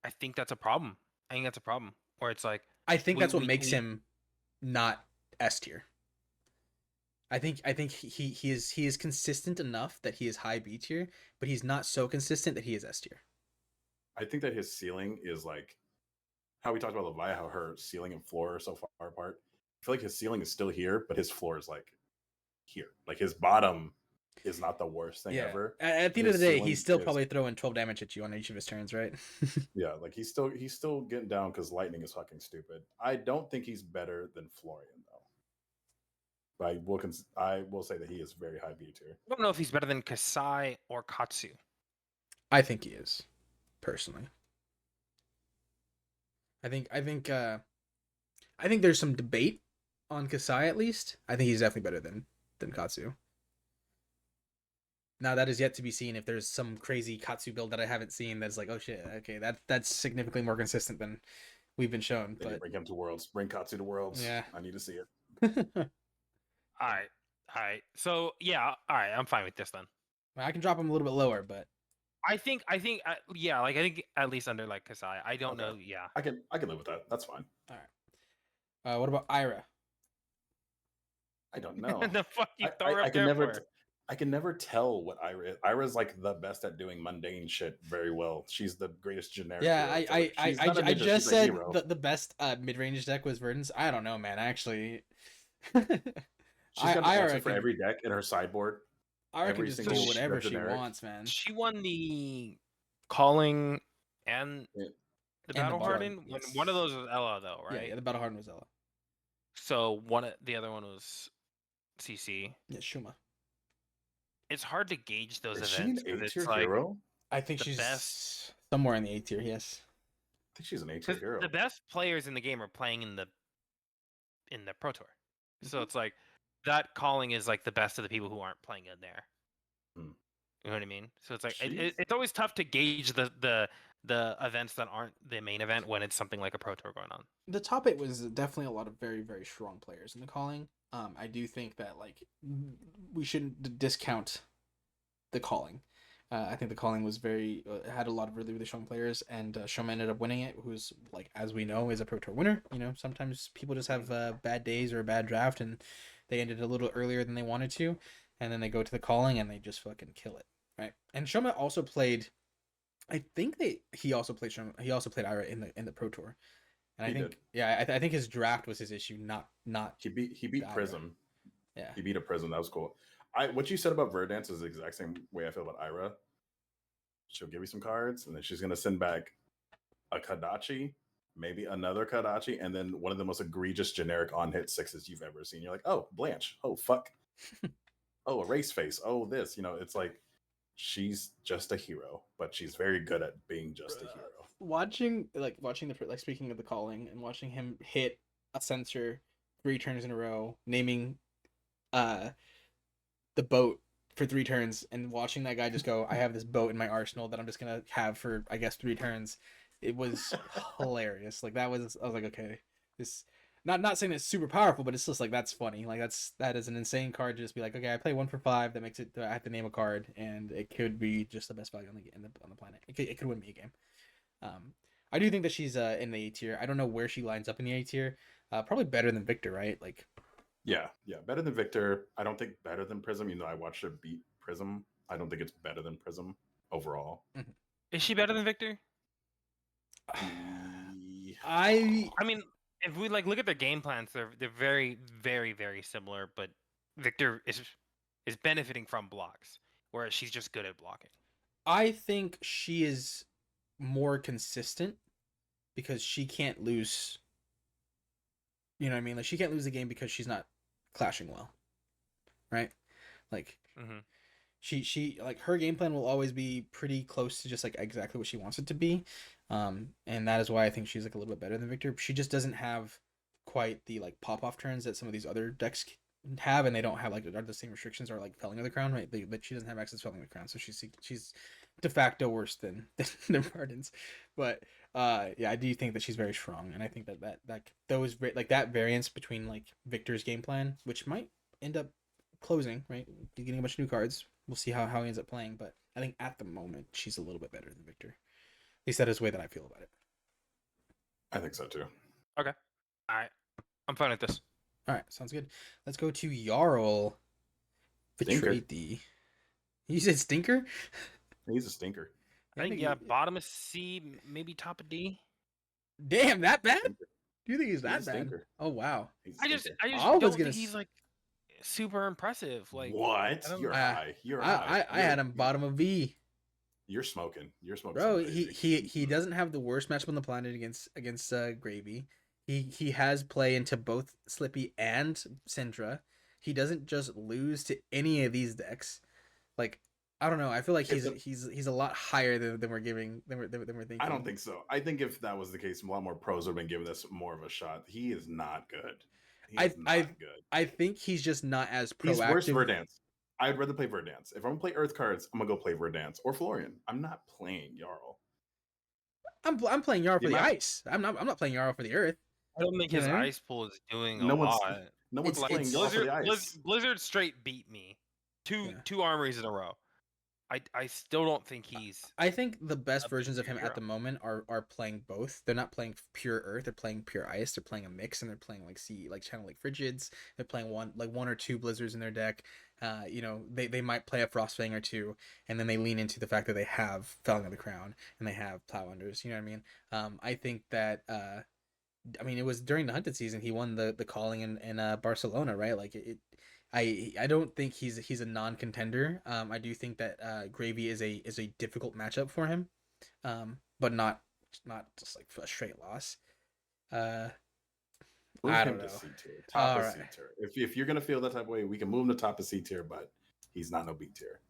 I think that's a problem. I think that's a problem. Where it's like I think that's what makes him not S tier. I think he is consistent enough that he is high B tier, but he's not so consistent that he is S tier. I think that his ceiling is like how we talked about Levi, how her ceiling and floor are so far apart. I feel like his ceiling is still here, but his floor is like here. Like his bottom is not the worst thing ever. At the end His of the day, ceiling he's still is- probably throwing 12 damage at you on each of his turns, right? Yeah, like he's still getting down because lightning is fucking stupid. I don't think he's better than Florian though. But I will say that he is very high B tier. I don't know if he's better than Kasai or Katsu. I think he is, personally. I think there's some debate on Kasai at least. I think he's definitely better than Katsu. Now that is yet to be seen if there's some crazy Katsu build that I haven't seen that's like, oh shit, okay, that's significantly more consistent than we've been shown. They need to But bring him to Worlds. Bring Katsu to Worlds. Yeah. I need to see it. All right. So yeah, all right. I'm fine with this then. I can drop him a little bit lower, but I think yeah, like I think at least under like Kasai. I don't Okay. know. Yeah. I can live with that. That's fine. what about Ira? I don't know. The fuck you throw her I up can there never for? I can never tell what Ira is. Ira's like the best at doing mundane shit very well. She's the greatest generic. Yeah, hero. Like, she's not a I ninja, just she's a said hero. the best mid range deck was Verdance. I don't know, man. Actually, She's got the Ira answer for can- every deck in her sideboard. Ira can every just single do whatever she generic. wants, man. She won the calling and Yeah. the the battle Bard, hardened. yes. One of those was Ella though, right? Yeah, the Battle Hardened was Ella. So the other one was CC. Yeah, Shuma. It's hard to gauge those Is she an events 'cause A it's tier like hero? I think The she's best- somewhere in the A tier. Yes. I think she's an A tier 'cause hero. the best players in the game are playing in the Pro Tour. So it's like that calling is like the best of the people who aren't playing in there. Hmm. You know what I mean? So it's like She's- it's always tough to gauge the events that aren't the main event when it's something like a Pro Tour going on. The top 8 was definitely a lot of very, very strong players in the calling. I do think that like we shouldn't discount the calling. I think the calling was very had a lot of really, really strong players, and Shoma ended up winning it. Who's like, as we know, is a Pro Tour winner. You know, sometimes people just have bad days or a bad draft, and they ended a little earlier than they wanted to, and then they go to the calling and they just fucking kill it, right? And Shoma also played. I think he also played Shoma. He also played Ira in the Pro Tour. And He I think, did. yeah, I think his draft was his issue, not. He beat Ira. Prism. Yeah. He beat a Prism. That was cool. What you said about Verdance is the exact same way I feel about Ira. She'll give you some cards, and then she's gonna send back a Kadachi, maybe another Kadachi, and then one of the most egregious generic on-hit sixes you've ever seen. You're like, oh, Blanche. Oh, fuck. Oh, a race face. Oh, this. You know, it's like she's just a hero, but she's very good at being just a hero. Watching the speaking of the calling and watching him hit a sensor 3 turns in a row, naming the boat for 3 turns, and watching that guy just go, I have this boat in my arsenal that I'm just gonna have for I guess 3 turns. It was hilarious. Like I was like, okay, this not saying it's super powerful, but it's just like that's funny. Like that is an insane card to just be like, okay, I play 1 for 5. That makes it I have to name a card, and it could be just the best value on the planet. It could win me a game. I do think that she's in the A tier. I don't know where she lines up in the A tier. Probably better than Victor, right? Like, Yeah, better than Victor. I don't think better than Prism. You know, I watched her beat Prism. I don't think it's better than Prism overall. Is she better than Victor? I mean, if we like look at their game plans, they're very, very, very similar. But Victor is benefiting from blocks, whereas she's just good at blocking. I think she is more consistent because she can't lose. You know what I mean? Like she can't lose the game because she's not clashing well, right? Like she like her game plan will always be pretty close to just like exactly what she wants it to be, and that is why I think she's like a little bit better than Victor. She just doesn't have quite the like pop off turns that some of these other decks have, and they don't have like the same restrictions or like Felling of the Crown, right? But she doesn't have access to Felling of the Crown, so she's de facto worse than Pardons. But yeah, I do think that she's very strong, and I think that those like that variance between like Victor's game plan, which might end up closing, right? Getting a bunch of new cards. We'll see how he ends up playing, but I think at the moment she's a little bit better than Victor. At least that is the way that I feel about it. I think so too. I'm fine with this. All right, sounds good. Let's go to Jarl. Stinker. Betrayed thee. You said stinker? He's a stinker. I think nigga- bottom of C, maybe top of D. Damn, that bad? Stinker. Do you think he's He's a that bad? stinker. Oh wow. He's a I just stinker. I was don't gonna think he's s- like super impressive. Like What? I don't You're know. high. You're high. I had him bottom of V. You're smoking. You're smoking. Bro, some crazy. he doesn't have the worst matchup on the planet against Gravy. He has play into both Slippy and Syndra. He doesn't just lose to any of these decks. Like I don't know. I feel like he's a lot higher than we're giving than we're thinking. I don't think so. I think if that was the case, a lot more pros would have been giving this more of a shot. He is not good. He is not good. I think he's just not as proactive. He's worse Verdance. I'd rather play Verdance. If I'm gonna play Earth cards, I'm gonna go play Verdance or Florian. I'm not playing Jarl. I'm playing Yarrow for the amount- ice. I'm not playing Yarrow for the earth. I don't think his Yeah. ice pool is doing a No one's- lot. No one's It's- playing it's- Jarl for Blizzard, the ice. Blizzard straight beat me. Yeah. Two armories in a row. I still don't think he's. I think the best a versions of him hero. at the moment are playing both. They're not playing pure earth. They're playing pure ice. They're playing a mix, and they're playing like channel like frigids. They're playing one or two blizzards in their deck. They might play a Frostfang or two, and then they lean into the fact that they have Felling of the Crown and they have Plow Unders. You know what I mean? I think that it was during the hunted season he won the calling in Barcelona, right? Like I don't think he's a non-contender. I do think that Gravy is a difficult matchup for him, but not just like a straight loss. Move I him don't to know. C tier. Top of All C right. tier. If you're gonna feel that type of way, we can move him to top of C tier, but he's not no B tier.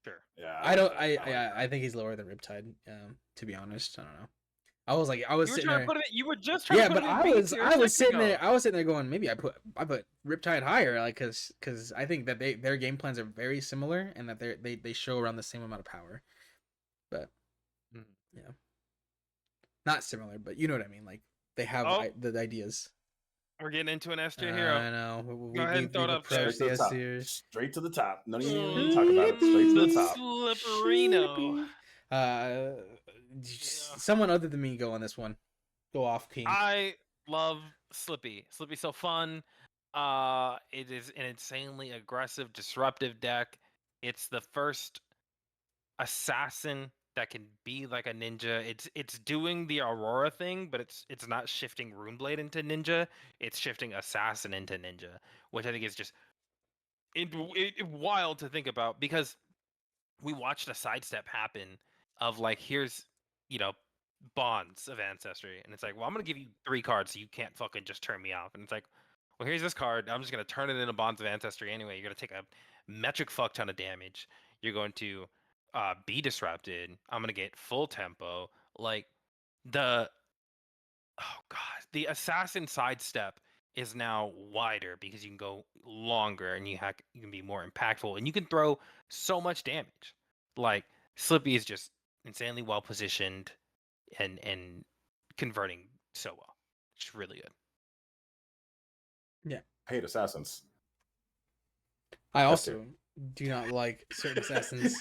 Sure. Yeah. I don't. like that. I like think he's lower than Riptide. To be honest, I don't know. I was sitting there. You were just trying Yeah, to put but it in B tier a I was second sitting there. ago. I was sitting there going, maybe I put Riptide higher, like because I think that their game plans are very similar and that they show around the same amount of power, but Mhm. yeah, not similar, but you know what I mean. Like they have Oh. the ideas. We're getting into an S tier hero. I know. Go ahead and throw it up there. approached Straight to the the top. S-tiers. Straight to the top. Don't even talk about it. Straight to the top. Slipperino. Someone other than me go on this one. Go off, King. I love Slippy. Slippy's so fun. It is an insanely aggressive, disruptive deck. It's the first assassin that can be like a ninja. It's doing the Aurora thing, but it's not shifting Runeblade into ninja. It's shifting assassin into ninja, which I think is just wild to think about because we watched a sidestep happen of like here's bonds of ancestry, and it's like, well, I'm gonna give you 3 cards so you can't fucking just turn me off, and it's like, well, here's this card, I'm just gonna turn it into bonds of ancestry anyway. You're gonna take a metric fuck ton of damage. You're going to be disrupted. I'm gonna get full tempo. Like the the assassin sidestep is now wider because you can go longer and you can be more impactful and you can throw so much damage. Like Slippy is just insanely well positioned and converting so well. It's really good. I hate assassins. I S also do not like certain assassins.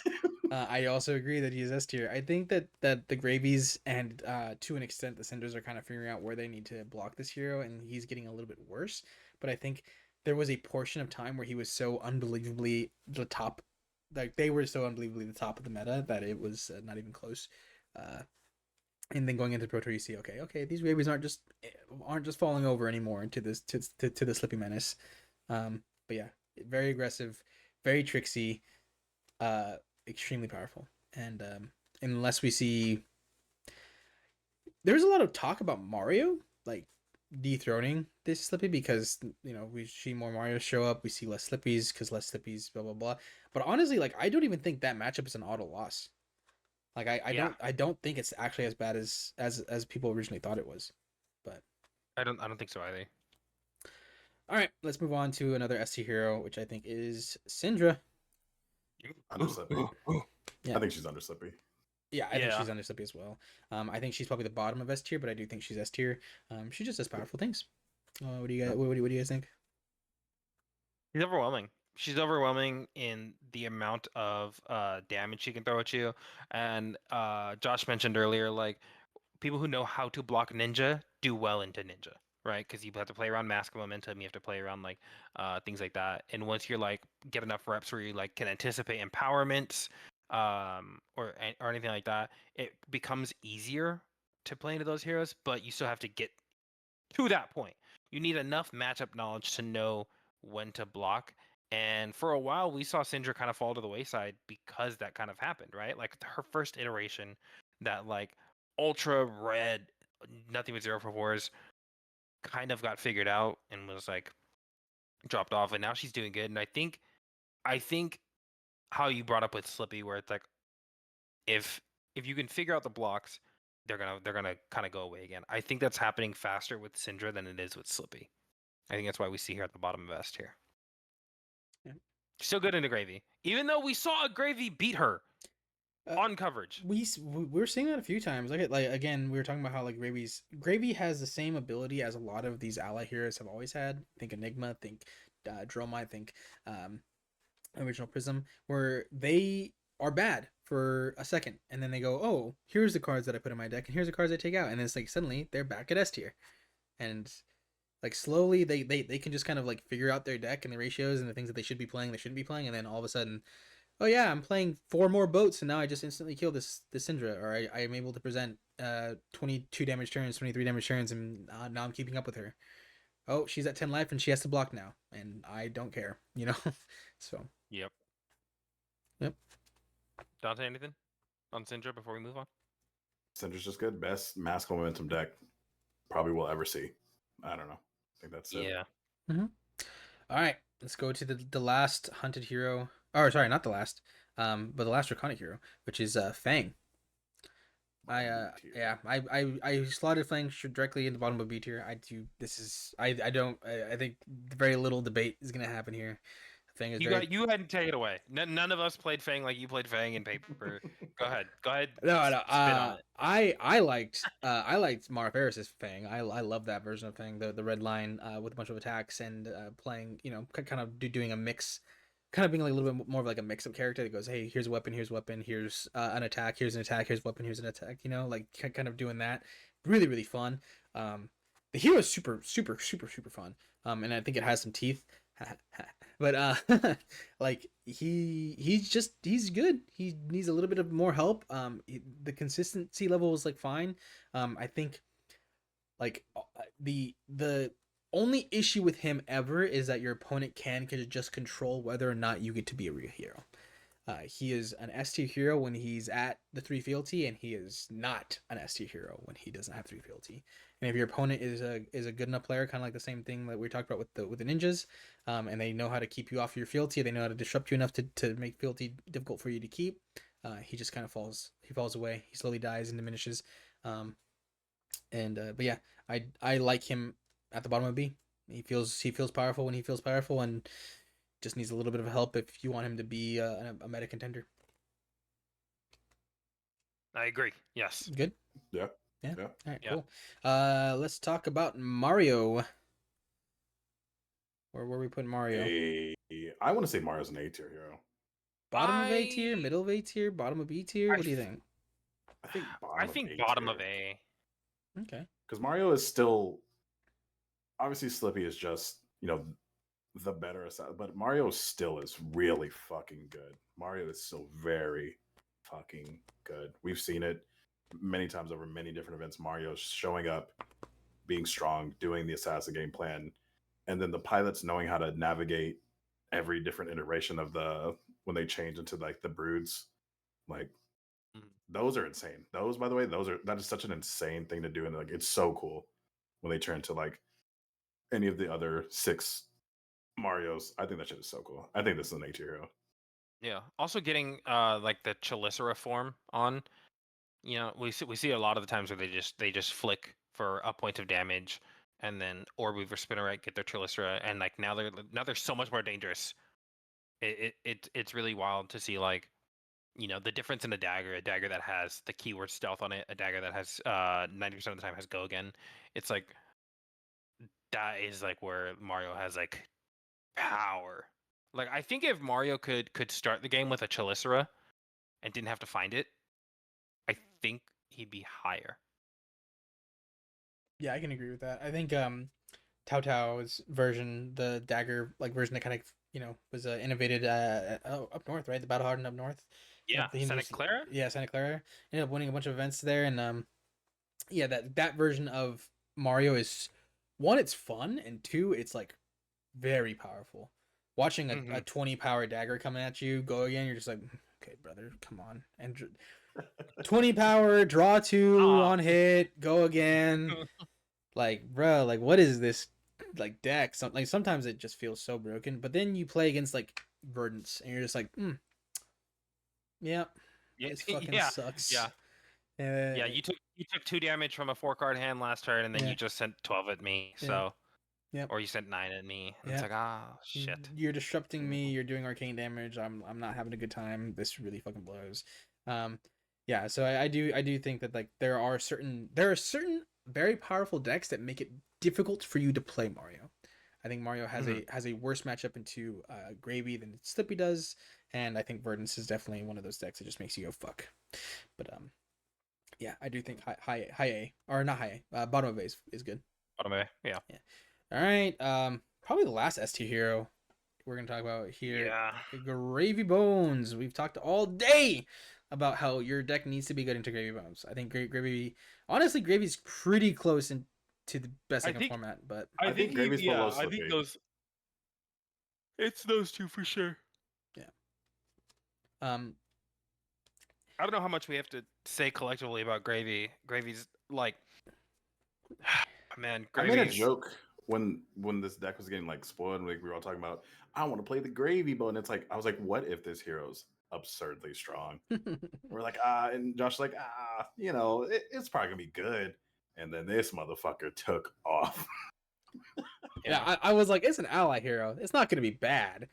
I also agree that he's S tier. I think that the Gravies and to an extent the Cinders are kind of figuring out where they need to block this hero, and he's getting a little bit worse. But I think there was a portion of time where he was so unbelievably the top, like they were so unbelievably the top of the meta that it was not even close. And then going into Pro Tour, you see, okay, these Gravies aren't just falling over anymore into this to the Slippy Menace. But yeah, very aggressive, very tricksy, extremely powerful. And unless we see, there's a lot of talk about Mario like dethroning this Slippy because we see more Marios show up, we see less Slippies because less Slippies, blah blah blah. But honestly, like I don't even think that matchup is an auto loss. Like I don't think it's actually as bad as people originally thought it was. But I don't think so either. all right, let's move on to another ST hero, which I think is Syndra. Under Slippy. Yeah. I think she's under Slippy. Yeah, I think Yeah. she's under Slippy as well. I think she's probably the bottom of S tier, but I do think she's S tier. She just does powerful things. What do you guys think? She's overwhelming. She's overwhelming in the amount of damage she can throw at you. And Josh mentioned earlier, like people who know how to block ninja do well into ninja. right? Because you have to play around mask momentum, you have to play around like things like that. And once you're like get enough reps where you like can anticipate empowerments, or anything like that, it becomes easier to play into those heroes. But you still have to get to that point. You need enough matchup knowledge to know when to block. And for a while, we saw Syndra kind of fall to the wayside because that kind of happened, right? Like her first iteration, that like ultra red, nothing but 0 for 4s, kind of got figured out and was like dropped off. And now she's doing good. And I think how you brought up with Slippy, where it's like if you can figure out the blocks, they're gonna kind of go away again. I think that's happening faster with Syndra than it is with Slippy. I think that's why we see her at the bottom of S tier. Yeah. Still good into Gravy, even though we saw Gravy beat her on coverage. We're seeing that a few times. Like again, we were talking about how like Gravy has the same ability as a lot of these ally heroes have always had. Think Enigma, think Droma, think Original Prism, where they are bad for a second and then they go, oh, here's the cards that I put in my deck and here's the cards I take out, and then it's like suddenly they're back at S tier, and like slowly they can just kind of like figure out their deck and the ratios and the things that they should be playing, they shouldn't be playing, and then all of a sudden, oh yeah, I'm playing 4 more boats and now I just instantly kill this Syndra, or I am able to present 22 damage turns, 23 damage turns, and now I'm keeping up with her. Oh, she's at 10 life and she has to block now, and I don't care, you know. So Yep. Yep. Dante, anything on Syndra before we move on? Syndra's just good. Best mask momentum deck probably we'll ever see. I don't know. I think that's it. Yeah. All right, let's go to the last hunted hero. Or sorry, not the last, but the last draconic hero, which is Fang. I slotted Fang directly in the bottom of B tier. I think very little debate is gonna happen here. Fang is You hadn't take it away. None of us played Fang like you played Fang in paper. Go ahead. No. Spin on it. I liked Mara Ferris's Fang. I love that version of Fang, the red line with a bunch of attacks and playing, kind of doing a mix, kind of being like a little bit more of like a mix up character that goes, hey, here's a weapon, here's an attack, here's an attack, here's a weapon, here's an attack. Like kind of doing that. Really, really fun. The hero is super, super, super, super fun. And I think it has some teeth. But like he's good. He needs a little bit of more help. The consistency level is like fine. I think like the only issue with him ever is that your opponent can just control whether or not you get to be a real hero. He is an S tier hero when he's at the 3 fealty, and he is not an S tier hero when he doesn't have 3 fealty. And if your opponent is a good enough player, kind of like the same thing that we talked about with the ninjas, and they know how to keep you off your fealty, they know how to disrupt you enough to make fealty difficult for you to keep, he just kind of falls away. He slowly dies and diminishes. But yeah, I like him at the bottom of B. He feels powerful when he feels powerful, and just needs a little bit of help if you want him to be a meta contender. I agree. Yes. Good. Yeah. All right. Yeah. Cool. Let's talk about Mario. Where we put Mario? I want to say Mario's an A tier hero. Bottom of A tier, middle of A tier, bottom of B tier. What do you think? I think bottom of A. Okay. Because Mario is still, obviously Slippy is just the better assassin, but Mario still is really fucking good. Mario is still very fucking good. We've seen it many times over many different events. Mario's showing up, being strong, doing the assassin game plan, and then the pilots knowing how to navigate every different iteration of when they change into like the broods. Like those are insane. Those, by the way, that is such an insane thing to do, and like it's so cool when they turn to like any of the other 6 Marios. I think that shit is so cool. I think this is an A tier hero. Yeah. Also getting like the Chalicera form on. We see a lot of the times where they just flick for a point of damage, and then Orb Weaver Spinnerite get their Chalicera, and like now they're so much more dangerous. It's really wild to see like the difference in a dagger that has the keyword stealth on it, a dagger that has 90% of the time has go again. It's like that is like where Mario has like power. Like I think if Mario could start the game with a Chalicera and didn't have to find it, I think he'd be higher. Yeah, I can agree with that. I think Tao Tao's version, the dagger like version that kind of was innovated up north, right? The Battle Hardened up north. Yeah, He Santa introduced, Clara. yeah, Santa Clara ended up winning a bunch of events there, and yeah, that version of Mario is one, it's fun, and two, it's like very powerful. Watching a 20 power dagger coming at you go again, you're just like, okay, brother, come on. And 20 power, draw two Oh. on hit, go again. Like, bro, like what is this like deck? Like sometimes it just feels so broken, but then you play against like Verdants and you're just like, yeah, Yeah, this fucking yeah, sucks. yeah. Yeah, Uh, you took 2 damage from a 4 card hand last turn, and then Yeah. you just sent 12 at me. Yeah. So, Yep. or you sent 9 at me. And Yeah. It's like, ah, shit. You're disrupting me. You're doing arcane damage. I'm not having a good time. This really fucking blows. Yeah. So I do think that like there are certain very powerful decks that make it difficult for you to play Mario. I think Mario has a worse matchup into Gravy than Slippy does, and I think Verdance is definitely one of those decks that just makes you go fuck. But yeah, I do think high A or not high A, bottom of A is good. Bottom A, yeah. All right, probably the last S tier hero we're gonna talk about here. Yeah. Gravy Bones. We've talked all day about how your deck needs to be good into Gravy Bones. I think Gravy, honestly, Gravy's pretty close to the best second format, but I think Gravy's below I think Slippy. it's those two for sure. yeah. I don't know how much we have to say collectively about Gravy. Gravy's like, man, I made a Gravy's joke when this deck was getting like spoiled, and like, we were all talking about, I want to play the Gravy Bow, and it's like I was like, what if this hero's absurdly strong? We're like, and Josh's like, it's probably gonna be good, and then this motherfucker took off. Yeah, I was like, it's an ally hero. It's not gonna be bad,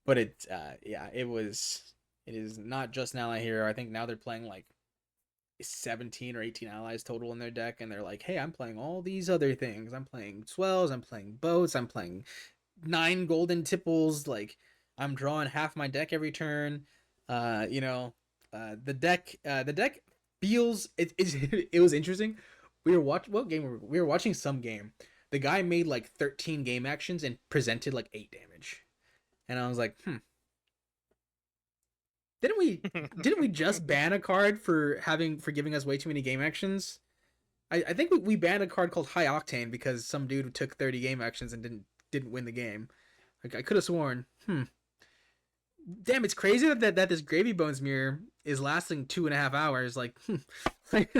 but it is not just an ally hero. I think now they're playing like 17 or 18 allies total in their deck, and they're like, hey, I'm playing all these other things. I'm playing swells, I'm playing boats, I'm playing 9 golden tipples. Like, I'm drawing half my deck every turn. The deck feels it was interesting. We were watching some game. The guy made like 13 game actions and presented like 8 damage, and I was like, Didn't we just ban a card for giving us way too many game actions? I think we banned a card called High Octane because some dude took 30 game actions and didn't win the game. Like, I could have sworn. Damn, it's crazy that this Gravy Bones mirror is lasting 2.5 hours. Like, like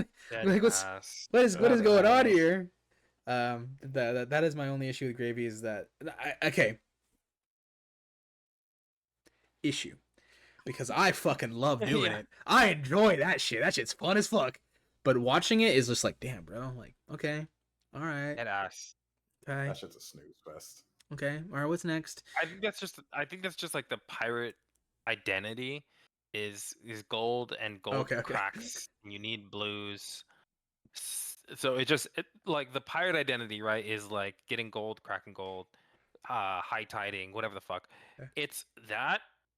what is going on here? That is my only issue with Gravy is that issue. Because I fucking love doing it. I enjoy that shit. That shit's fun as fuck. But watching it is just like, damn, bro. Like, okay, all right. Dead ass. Okay. That shit's a snooze fest. Okay. All right. What's next? I think that's just like the pirate identity is gold and gold cracks. And you need blues. So like the pirate identity, right, is like getting gold, cracking gold, high tiding, whatever the fuck. Okay.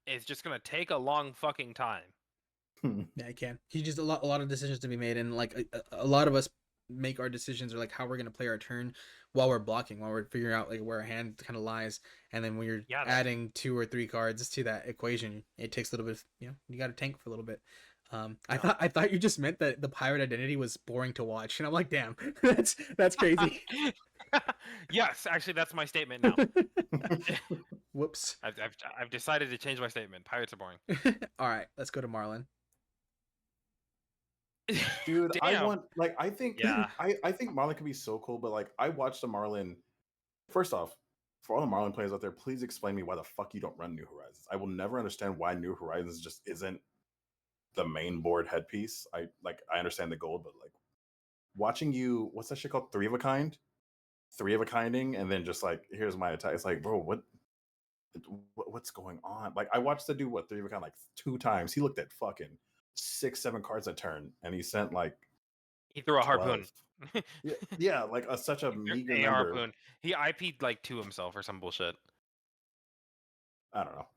It's just gonna take a long fucking time. Yeah, it can. He just a lot of decisions to be made, and like a lot of us make our decisions or like how we're gonna play our turn while we're blocking, while we're figuring out like where our hand kind of lies, and then when you're adding 2 or 3 cards to that equation, it takes a little bit. You got to tank for a little bit. I thought you just meant that the pirate identity was boring to watch, and I'm like, damn, that's crazy. Yes, actually, that's my statement now. Whoops. I've decided to change my statement. Pirates are boring. All right, let's go to Marlon. Dude, Damn. I think Marlon could be so cool, but like I watched the Marlon. First off, for all the Marlon players out there, please explain me why the fuck you don't run New Horizons. I will never understand why New Horizons just isn't the main board headpiece. I understand the gold, but like watching you, what's that shit called? 3 of a kind? 3 of a kinding, and then just like, here's my attack. It's like, bro, what's going on? Like, I watched the dude 3 of a kind like 2 times. He looked at fucking 6-7 cards a turn, and he sent like he threw a 12. Harpoon. yeah, like such a meager number. Harpoon. He IP'd like 2 himself or some bullshit. I don't know.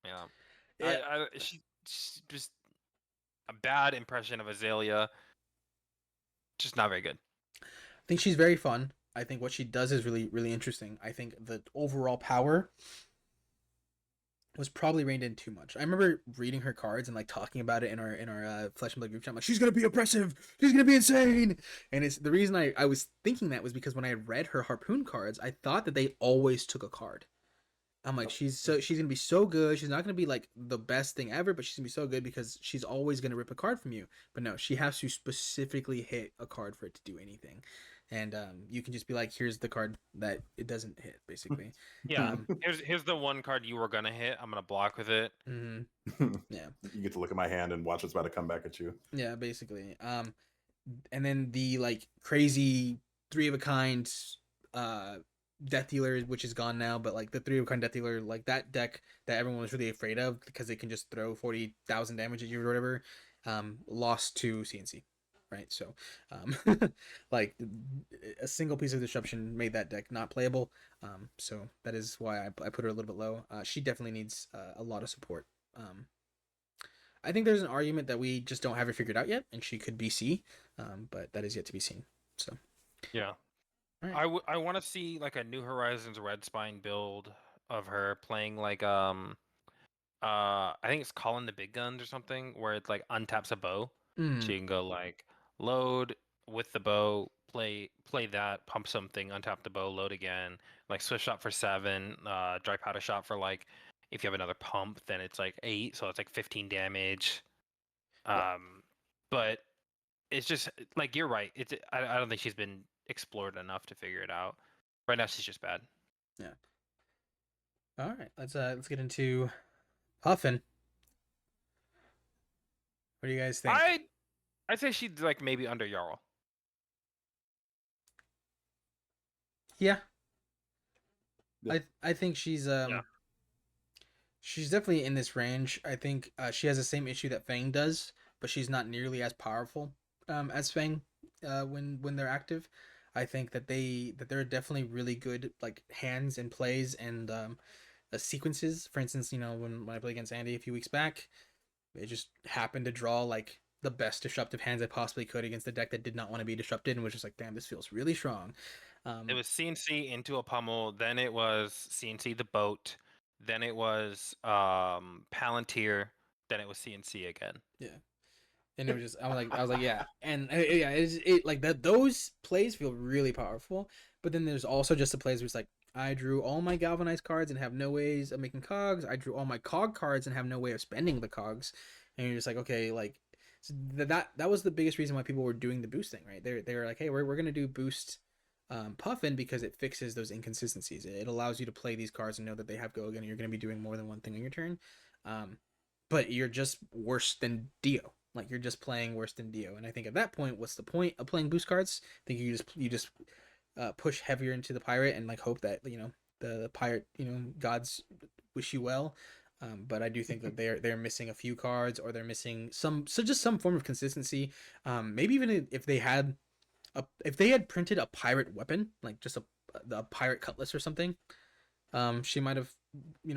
Yeah. She's just a bad impression of Azalea. Just not very good. think she's very fun. I think what she does is really, really interesting. I think the overall power was probably reined in too much. I remember reading her cards and like talking about it in our Flesh and Blood group chat. I'm like, she's gonna be oppressive. She's gonna be insane. And it's the reason I was thinking that was because when I read her Harpoon cards, I thought that they always took a card. I'm like, she's gonna be so good. She's not gonna be like the best thing ever, but she's gonna be so good because she's always gonna rip a card from you. But no, she has to specifically hit a card for it to do anything. And you can just be like, here's the card that it doesn't hit, basically. Yeah. Here's the one card you were gonna hit. I'm gonna block with it. Yeah. You get to look at my hand and watch what's about to come back at you. Yeah, basically. And then the like crazy three of a kind Death Dealer, which is gone now, but like the three of a kind Death Dealer, like that deck that everyone was really afraid of because it can just throw 40,000 damage at you or whatever, lost to CNC, right? So, like a single piece of disruption made that deck not playable. So that is why I put her a little bit low. She definitely needs a lot of support. I think there's an argument that we just don't have her figured out yet, and she could be C, but that is yet to be seen. So Yeah. Alright. I want to see like a New Horizons Red Spine build of her playing like I think it's Calling the Big Guns or something, where it like untaps a bow. Mm, So you can go like load with the bow, play that, pump something, untap the bow, load again, like swift shot for 7, dry powder shot for like if you have another pump, then it's like 8, so it's like 15 damage. Yeah. But it's just like you're right. I don't think she's been explored enough to figure it out. Right now she's just bad. all right, let's get into Puffin. What do you guys think? I'd say she's like maybe under Jarl. Yeah, Yeah. I think she's Yeah. she's definitely in this range. I think she has the same issue that Fang does, but she's not nearly as powerful as Fang when they're active. I think that they're definitely really good like hands and plays and sequences. For instance, you know when I played against Andy a few weeks back, it just happened to draw like the best disruptive hands I possibly could against a deck that did not want to be disrupted and was just like, damn, this feels really strong. It was CNC into a pummel, then it was CNC the boat, then it was Palantir, then it was CNC again. Yeah. And it was just I was like yeah, and yeah, it like that. Those plays feel really powerful, but then there's also just the plays where it's like I drew all my galvanized cards and have no ways of making cogs. I drew all my cog cards and have no way of spending the cogs, and you're just like okay, like so that was the biggest reason why people were doing the boosting, right? They were like, hey, we're gonna do boost Puffin because it fixes those inconsistencies. It allows you to play these cards and know that they have go again. And you're gonna be doing more than one thing on your turn. But you're just worse than Dio. Like you're just playing worse than Dio. And I think at that point, what's the point of playing boost cards? I think you just push heavier into the pirate and like hope that you know the pirate gods wish you well. But I do think that they're missing a few cards or they're missing just some form of consistency. Maybe even if they had printed a pirate weapon like just a pirate cutlass or something, she might have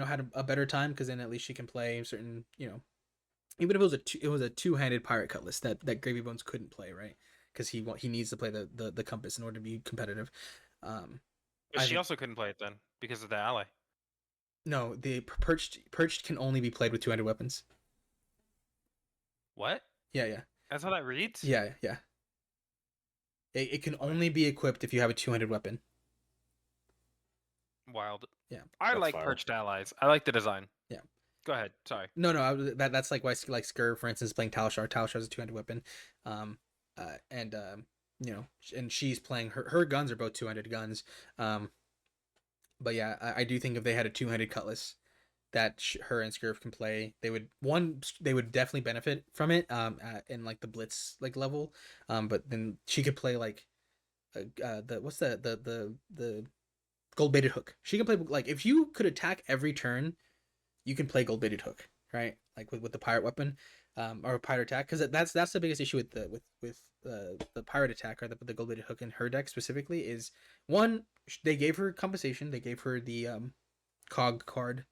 had a better time because then at least she can play certain even if it was a two-handed pirate cutlass that Gravy Bones couldn't play, right? Because he needs to play the compass in order to be competitive. But she also couldn't play it then because of the ally. No, the perched can only be played with two-handed weapons. What? Yeah. That's how that reads? Yeah. It can only be equipped if you have a two-handed weapon. Wild. Yeah. I That's like fire. perched allies. I like the design. Yeah. Go ahead. Sorry. No, that's like why like Skur, for instance, playing Talishar. Talishar is a two-handed weapon, and and she's playing her guns are both two-handed guns, but yeah, I do think if they had a two-handed cutlass that her and Scurf can play, they would definitely benefit from it, in like the blitz like level, but then she could play like, the what's the gold baited hook. She can play like if you could attack every turn you can play gold baited hook, right? Like with the pirate weapon, or pirate attack, because that's the biggest issue with the pirate attack or the gold baited hook in her deck specifically is one, they gave her compensation, they gave her the cog card,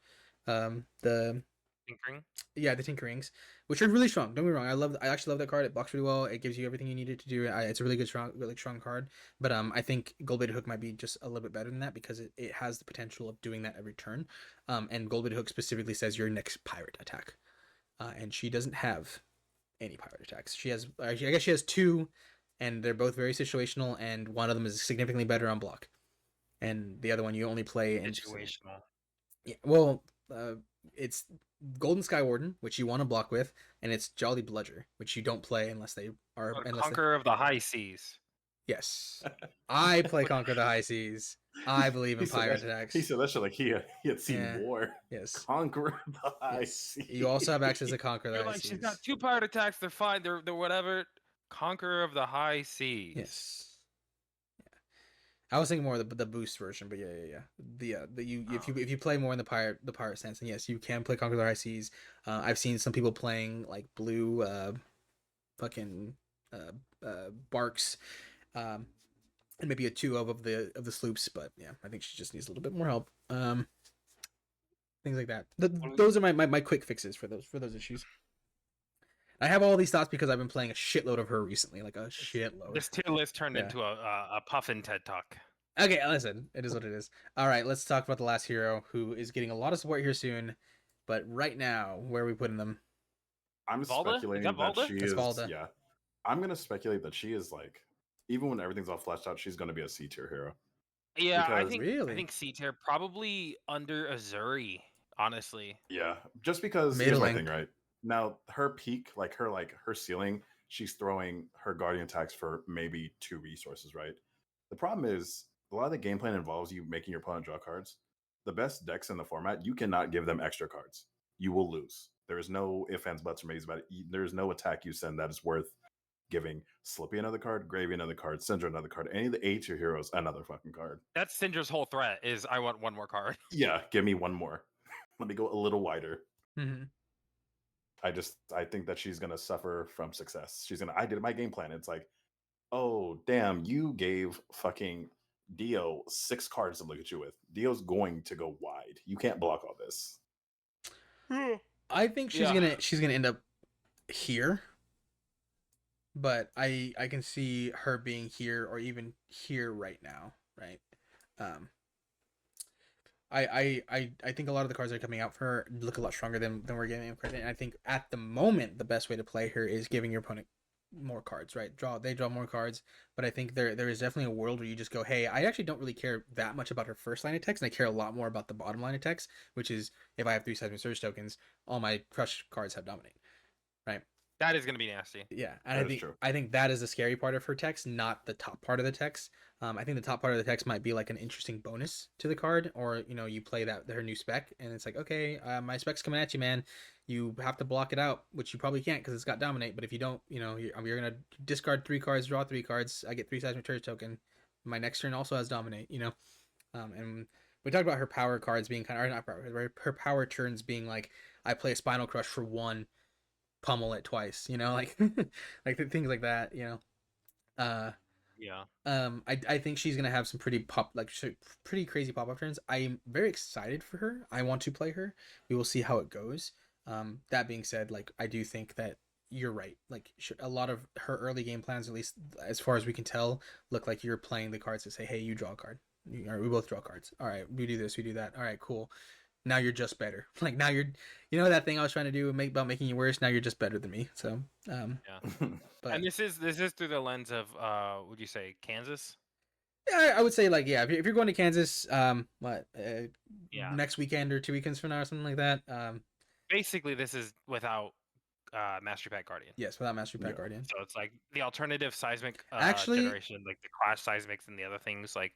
the Tinkering. Yeah, the Tinkerings, which are really strong. Don't get me wrong. I actually love that card. It blocks really well. It gives you everything you need it to do. It's a really good, strong card. But I think Gold-Bladed Hook might be just a little bit better than that because it has the potential of doing that every turn. And Gold-Bladed Hook specifically says your next pirate attack. And she doesn't have any pirate attacks. She has, I guess she has two, and they're both very situational. And one of them is significantly better on block, and the other one you only play in Situational. yeah, well, it's Golden Sky Warden, which you want to block with, and it's Jolly Bludger, which you don't play unless they are. Conqueror of the High Seas. Yes, I play Conquer the High Seas. I believe in He said pirate that- attacks. He said that shit like he had seen Yeah. war. Yes. Conqueror the High Yes. Seas. You also have access to Conquer the You're High like, Seas. she's got 2 pirate attacks. They're fine. They're whatever. Conqueror of the High Seas. Yes. Yeah. I was thinking more of the boost version, but yeah. The you if you play more in the pirate stance, then yes, you can play Conquer the High Seas. I've seen some people playing like blue, fucking barks, and maybe a 2 of the sloops, but yeah, I think she just needs a little bit more help. Things like that. Those are my quick fixes for those issues. I have all these thoughts because I've been playing a shitload of her recently, like a shitload. This tier list turned Yeah. into a puffin TED Talk. Okay, listen, it is what it is. All right, let's talk about the last hero who is getting a lot of support here soon, but right now, where are we putting them? I'm Valda? Is speculating that that Valda? she That's is. Valda. Yeah, I'm gonna speculate that she is like, even when everything's all fleshed out, she's gonna be a C tier hero. Yeah, I Because- think Really? C tier probably under Azuri, honestly. Yeah, just because here's my Middling. thing, right? Now her peak, like her ceiling, she's throwing her guardian attacks for maybe 2 resources, right? The problem is a lot of the game plan involves you making your opponent draw cards. The best decks in the format, you cannot give them extra cards. You will lose. There is no ifs, ands, buts, or maybes about it. There is no attack you send that is worth giving Slippy another card, Gravy another card, Syndra another card, any of the A tier heroes another fucking card. That's Syndra's whole threat is I want one more card. Yeah, give me one more. Let me go a little wider. Mm-hmm. I think that she's gonna suffer from success. I did my game plan. It's like, oh damn, you gave fucking Dio 6 cards to look at you with. Dio's going to go wide. You can't block all this. I think she's Yeah. gonna end up here, but I can see her being here or even here right now, right? I think a lot of the cards that are coming out for her look a lot stronger than we're giving them credit. And I think at the moment the best way to play her is giving your opponent more cards, right? They draw more cards, but I think there is definitely a world where you just go, hey, I actually don't really care that much about her first line of text, and I care a lot more about the bottom line of text, which is if I have 3 Seismic Surge tokens, all my crush cards have dominate, right? That is gonna be nasty. Yeah, and That is true. I think that is the scary part of her text, not the top part of the text. I think the top part of the text might be like an interesting bonus to the card, or you play her new spec, and it's like, okay, my spec's coming at you, man. You have to block it out, which you probably can't because it's got dominate. But if you don't, you're gonna discard 3 cards, draw 3 cards. I get 3 Seismic Surge token. My next turn also has dominate. And we talked about her power cards being kind of, or not power, her power turns being like, I play a Spinal Crush for 1. Pummel it twice, like things like that, Yeah. I think she's gonna have some pretty pretty crazy pop-up turns. I'm very excited for her. I want to play her. We will see how it goes. That being said, like, I do think that you're right. Like, a lot of her early game plans, at least as far as we can tell, look like you're playing the cards to say, hey, you draw a card, or we both draw cards. All right, we do this, we do that. All right, cool. Now you're just better. Like, now you're, that thing I was trying to do about making you worse. Now you're just better than me. So, Yeah. but And this is through the lens of would you say Kansas? yeah, I would say, like, yeah, if you're going to Kansas, Yeah. next weekend or 2 weekends from now or something like that. Basically, this is without Mastery Pack Guardian. Yes, without Mastery Pack Yeah. Guardian. So it's like the alternative seismic Actually- generation, like the Clash Seismics and the other things. Like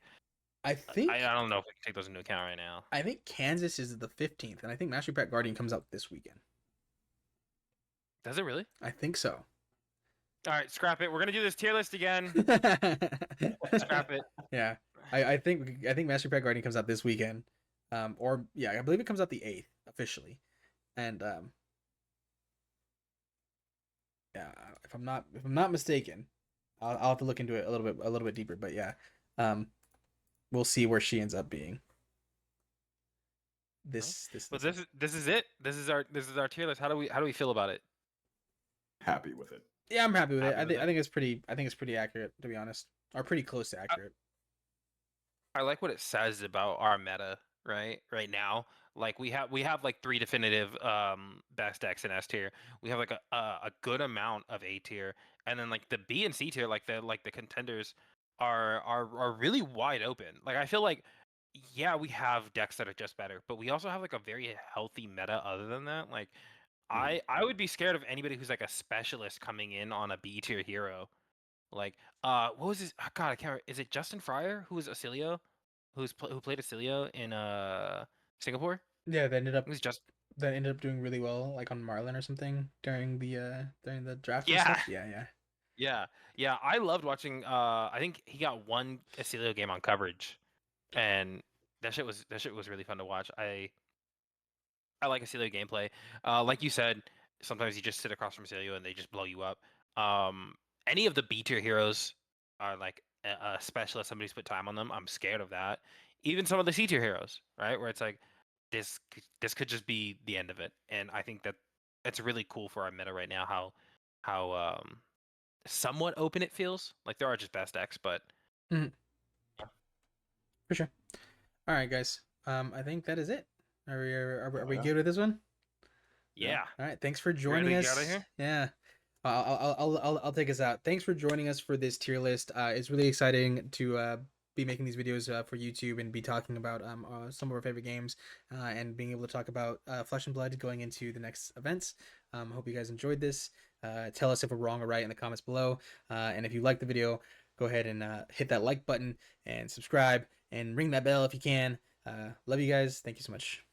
I think I don't know if we can take those into account right now. I think Kansas is the 15th, and I think Mastery Pack Guardian comes out this weekend. Does it really? I think so. All right, scrap it. We're gonna do this tier list again. Scrap it. Yeah, I think Mastery Pack Guardian comes out this weekend, or yeah, I believe it comes out the 8th officially, and yeah, if I'm not mistaken, I'll have to look into it a little bit deeper, but yeah, we'll see where she ends up being. this But this is it. This is our tier list. How do we feel about it? Happy with it. Yeah, I'm happy with it. Happy with I think it's pretty accurate, to be honest, or pretty close to accurate. I like what it says about our meta right now. Like we have like 3 definitive best decks in S tier. We have like a good amount of A tier, and then like the B and C tier, like the contenders are really wide open. Like I feel like yeah, we have decks that are just better, but we also have like a very healthy meta other than that. Like I would be scared of anybody who's like a specialist coming in on a B tier hero. Like, what was his? Oh, God, I can't. Is it Justin Fryer who was Acilio, who played Acilio in Singapore? Yeah, It was just they ended up doing really well, like on Marlin or something during the draft and yeah, stuff. Yeah. yeah. I loved watching. I think he got one Acilio game on coverage, and that shit was really fun to watch. I like Acilio gameplay. Like you said, sometimes you just sit across from Acilio and they just blow you up. Any of the B tier heroes are like a specialist. Somebody's put time on them. I'm scared of that. Even some of the C tier heroes, right? Where it's like this could just be the end of it. And I think that it's really cool for our meta right now. How somewhat open it feels. Like there are just best decks, but For sure. All right, guys. I think that is it. Are we yeah. good with this one? yeah. All right. Thanks for ready joining to us. get outta here? Yeah. I'll take us out. Thanks for joining us for this tier list. It's really exciting to be making these videos for YouTube and be talking about some of our favorite games and being able to talk about Flesh and Blood going into the next events. Hope you guys enjoyed this. Tell us if we're wrong or right in the comments below. And if you like the video, go ahead and hit that like button and subscribe and ring that bell if you can. Love you guys. Thank you so much.